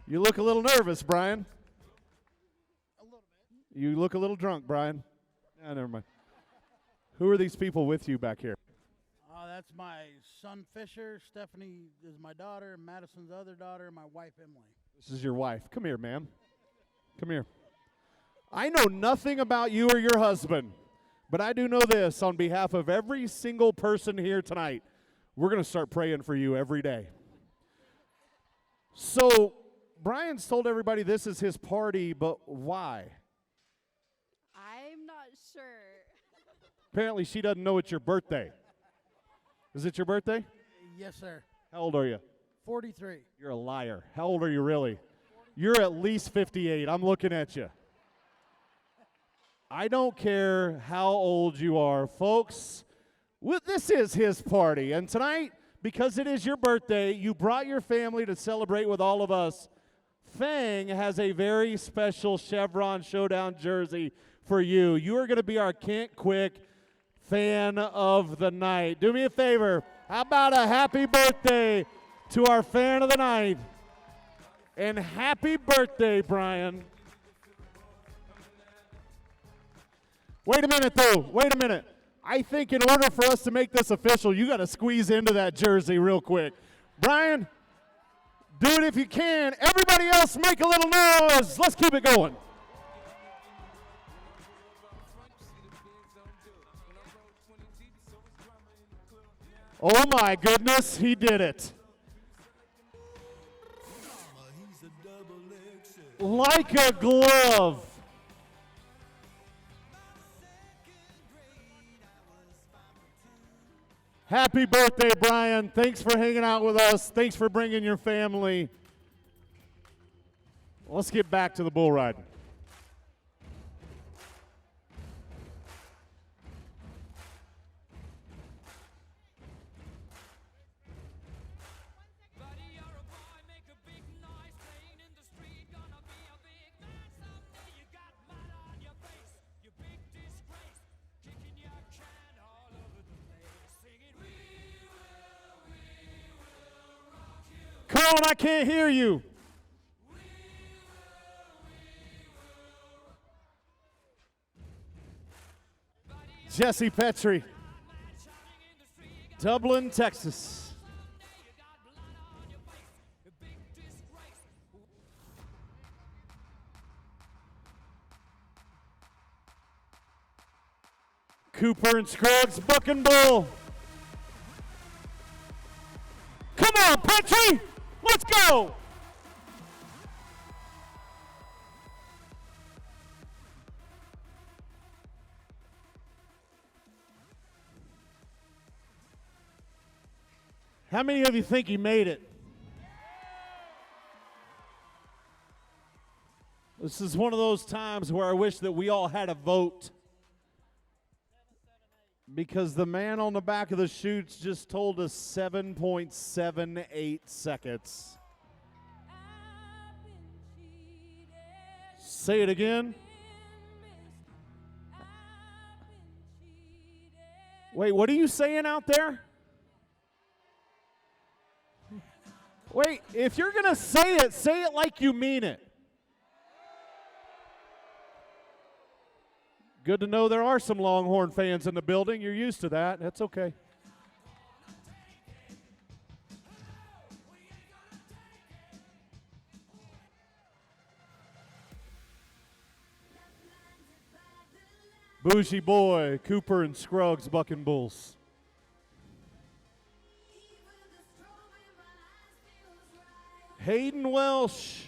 You look a little nervous, Brian. A little bit. You look a little drunk, Brian. Ah, never mind. Who are these people with you back here? That's my son, Fisher. Stephanie is my daughter. Madison's other daughter. My wife, Emily. This is your wife. Come here, ma'am. Come here. I know nothing about you or your husband, but I do know this. On behalf of every single person here tonight, we're going to start praying for you every day. So, Brian's told everybody this is his party, but why? I'm not sure. Apparently, she doesn't know it's your birthday. Is it your birthday? Yes, sir. How old are you? 43. You're a liar. How old are you really? You're at least 58. I'm looking at you. I don't care how old you are, folks. This is his party. And tonight, because it is your birthday, you brought your family to celebrate with all of us. Fang has a very special Chevron Showdown jersey for you. You are going to be our Can't Quick Fan of the Night. Do me a favor. How about a happy birthday to our Fan of the Night? And happy birthday, Brian. Wait a minute, though. Wait a minute. I think in order for us to make this official, you got to squeeze into that jersey real quick. Brian, do it if you can. Everybody else make a little noise. Let's keep it going. Oh my goodness, he did it. Like a glove. Happy birthday, Brian. Thanks for hanging out with us. Thanks for bringing your family. Let's get back to the bull riding. Cone, I can't hear you. Jesse Petrie, Dublin, Texas. Cooper and Scruggs, Buck and Bull. Come on, Petrie! Let's go! How many of you think he made it? This is one of those times where I wish that we all had a vote. Because the man on the back of the chutes just told us 7.78 seconds. Say it again. Wait, what are you saying out there? Wait, if you're going to say it like you mean it. Good to know there are some Longhorn fans in the building. You're used to that. That's okay. Bougie Boy, Cooper and Scruggs, Bucking Bulls. Hayden Welsh.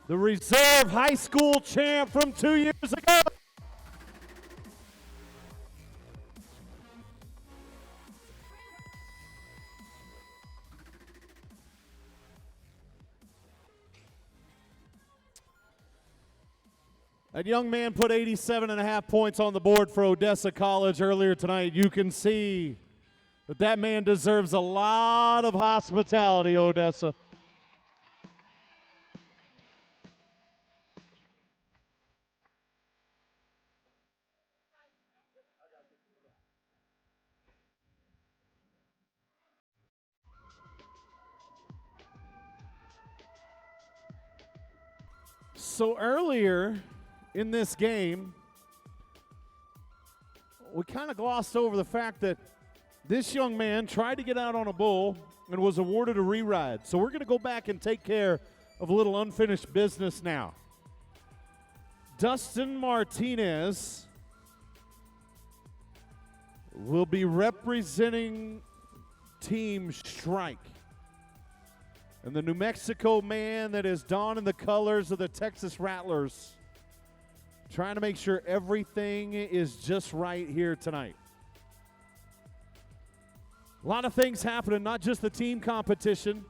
The reserve high school champ from 2 years ago. That young man put 87.5 points on the board for Odessa College earlier tonight. You can see that that man deserves a lot of hospitality, Odessa. So earlier in this game, we kind of glossed over the fact that this young man tried to get out on a bull and was awarded a re-ride. So we're going to go back and take care of a little unfinished business now. Dustin Martinez will be representing Team Strike. And the New Mexico man that is donning the colors of the Texas Rattlers, trying to make sure everything is just right here tonight. A lot of things happening, not just the team competition,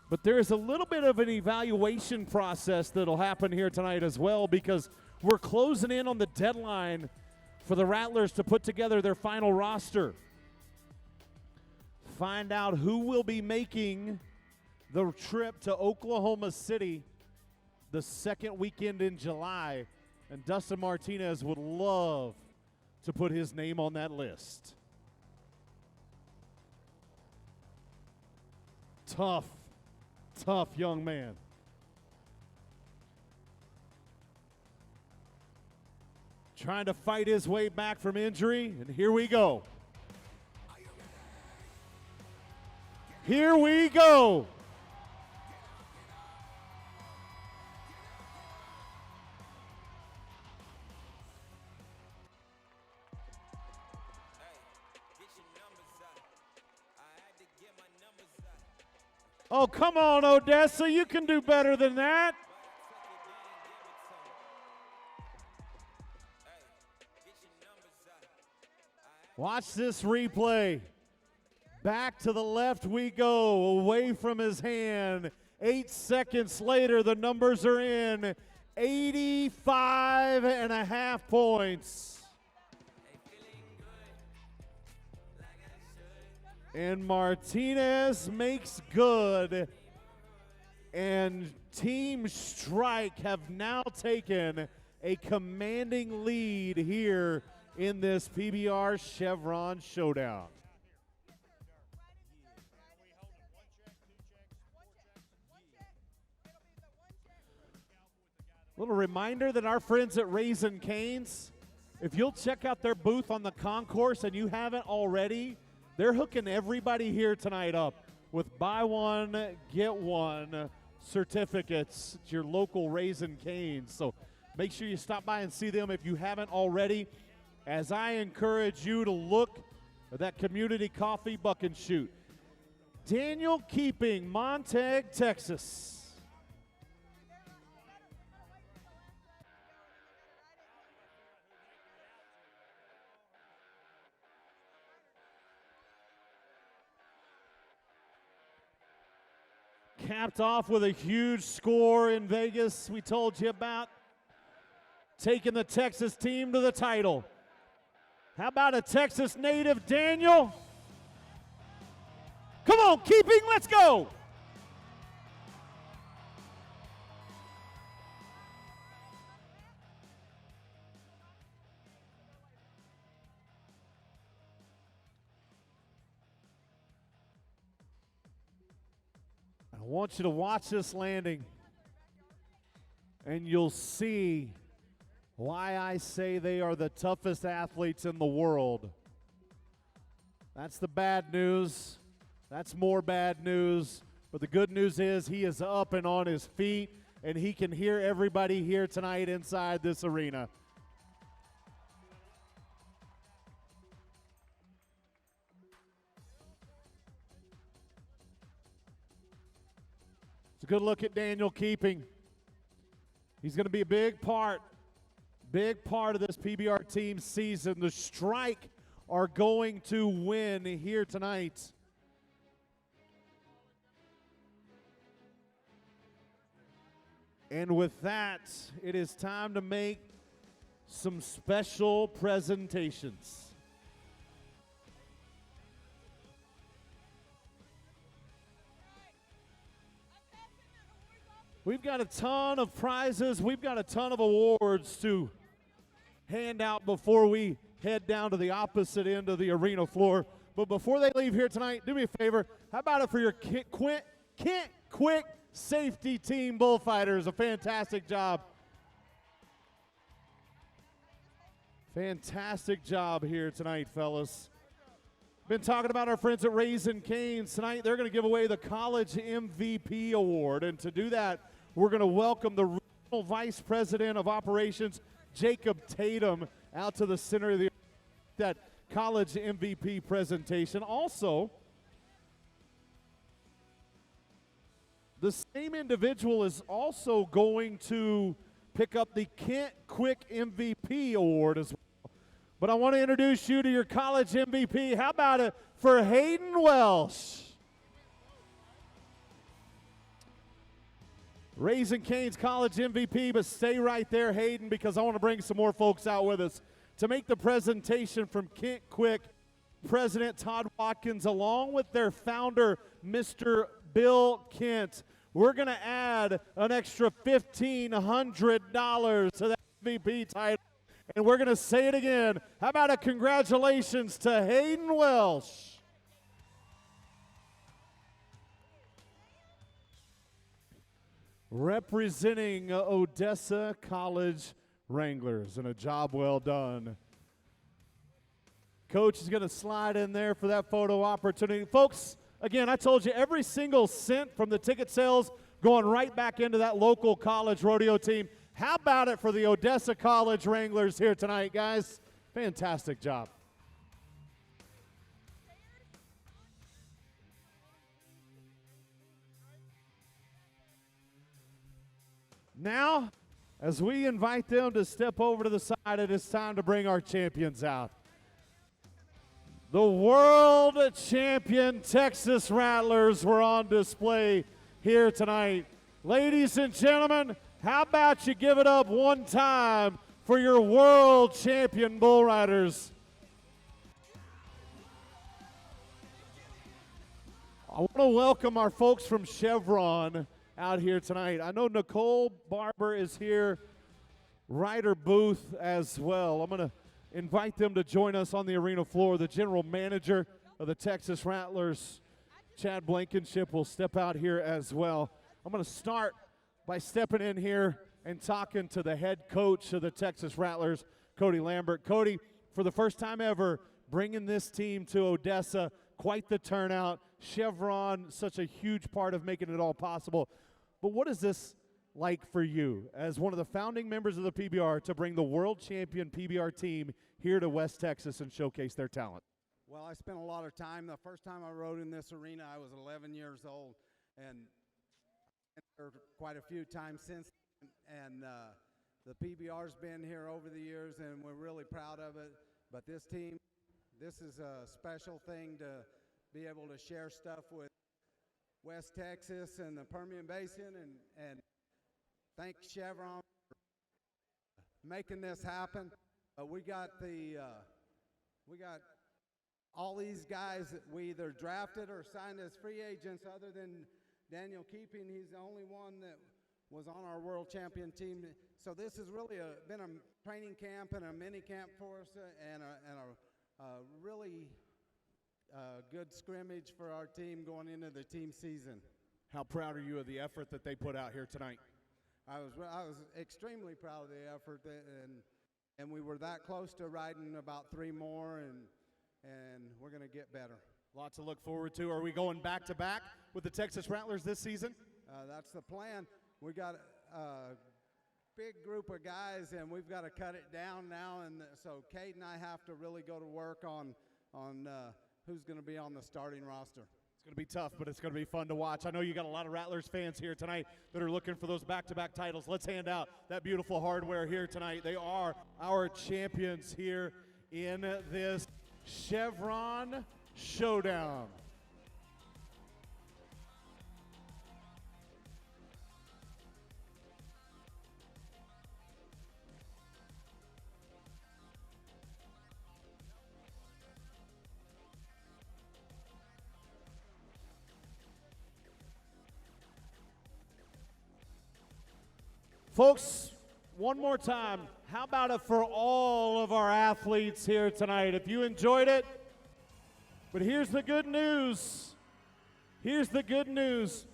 but there is a little bit of an evaluation process that'll happen here tonight as well, because we're closing in on the deadline for the Rattlers to put together their final roster. Find out who will be making the trip to Oklahoma City the second weekend in July. And Dustin Martinez would love to put his name on that list. Tough, tough young man. trying to fight his way back from injury, and here we go. Here we go. Oh, come on, Odessa. You can do better than that. Watch this replay. Back to the left we go, away from his hand. 8 seconds later, the numbers are in. 85.5 points. And Martinez makes good. And Team Strike have now taken a commanding lead here in this PBR Chevron Showdown. Little reminder that our friends at Raising Cane's, if you'll check out their booth on the concourse and you haven't already, they're hooking everybody here tonight up with buy one, get one certificates at your local Raising Cane's. So make sure you stop by and see them if you haven't already, as I encourage you to look at that community coffee buck and shoot. Daniel Keeping, Montague, Texas. Capped off with a huge score in Vegas we told you about. Taking the Texas team to the title. How about a Texas native, Daniel? Come on, Keeping, let's go. I want you to watch this landing, and you'll see why I say they are the toughest athletes in the world. That's the bad news. That's more bad news. But the good news is he is up and on his feet, and he can hear everybody here tonight inside this arena. It's a good look at Daniel Keeping. He's going to be a big part of this PBR team season. The Strike are going to win here tonight. And with that, it is time to make some special presentations. We've got a ton of prizes. We've got a ton of awards to hand out before we head down to the opposite end of the arena floor. But before they leave here tonight, do me a favor. How about it for your Kent Quick Safety Team Bullfighters? A fantastic job. Fantastic job here tonight, fellas. Been talking about our friends at Raising Cane's. Tonight they're going to give away the College MVP Award. And to do that, we're going to welcome the Regional Vice President of Operations, Jacob Tatum, out to the center of that College MVP presentation. Also, the same individual is also going to pick up the Kent Quick MVP Award as well. But I want to introduce you to your college MVP. How about it for Hayden Welsh? Raising Cane's college MVP, but stay right there, Hayden, because I want to bring some more folks out with us to make the presentation from Kent Quick. President Todd Watkins, along with their founder, Mr. Bill Kent. We're going to add an extra $1,500 to that MVP title. And we're going to say it again. How about a congratulations to Hayden Welsh? Representing Odessa College, Wranglers, and a job well done. Coach is going to slide in there for that photo opportunity. Folks, again, I told you every single cent from the ticket sales going right back into that local college rodeo team. How about it for the Odessa College Wranglers here tonight, guys? Fantastic job. Now, as we invite them to step over to the side, it is time to bring our champions out. The world champion Texas Rattlers were on display here tonight. Ladies and gentlemen, how about you give it up one time for your world champion bull riders? I want to welcome our folks from Chevron out here tonight. I know Nicole Barber is here, rider booth as well. I'm going to invite them to join us on the arena floor. The general manager of the Texas Rattlers, Chad Blankenship, will step out here as well. I'm going to start by stepping in here and talking to the head coach of the Texas Rattlers, Cody Lambert. Cody, for the first time ever, bringing this team to Odessa, quite the turnout. Chevron, such a huge part of making it all possible. But what is this like for you as one of the founding members of the PBR to bring the world champion PBR team here to West Texas and showcase their talent? Well, I spent a lot of time. The first time I rode in this arena, I was 11 years old, and there quite a few times since. And the PBR's been here over the years, and we're really proud of it. But this team, this is a special thing to be able to share stuff with West Texas and the Permian Basin, and thank Chevron for making this happen. We got all these guys that we either drafted or signed as free agents, other than Daniel Keeping. He's the only one that was on our world champion team. So this has really been a training camp and a mini camp for us, and a really good scrimmage for our team going into the team season. How proud are you of the effort that they put out here tonight? I was extremely proud of the effort, and we were that close to riding about 3 more, and we're going to get better. Lots to look forward to. Are we going back to back with the Texas Rattlers this season? That's the plan. We got a big group of guys, and we've got to cut it down now, and so Kate and I have to really go to work on who's going to be on the starting roster. It's going to be tough, but it's going to be fun to watch. I know you got a lot of Rattlers fans here tonight that are looking for those back-to-back titles. Let's hand out that beautiful hardware here tonight. They are our champions here in this Chevron Showdown. Folks, one more time, how about it for all of our athletes here tonight? If you enjoyed it, but here's the good news. Here's the good news.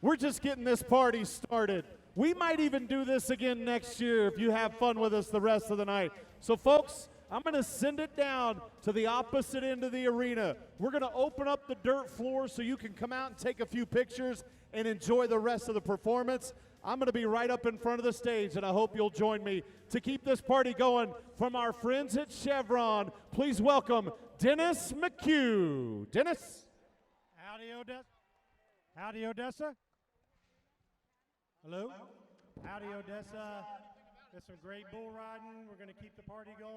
We're just getting this party started. We might even do this again next year if you have fun with us the rest of the night. So, folks, I'm going to send it down to the opposite end of the arena. We're going to open up the dirt floor so you can come out and take a few pictures and enjoy the rest of the performance. I'm going to be right up in front of the stage, and I hope you'll join me to keep this party going. From our friends at Chevron, please welcome Dennis McHugh. Dennis. Howdy, Odessa. Howdy, Odessa. Hello. Howdy, Odessa. There's some great bull riding. We're going to keep the party going.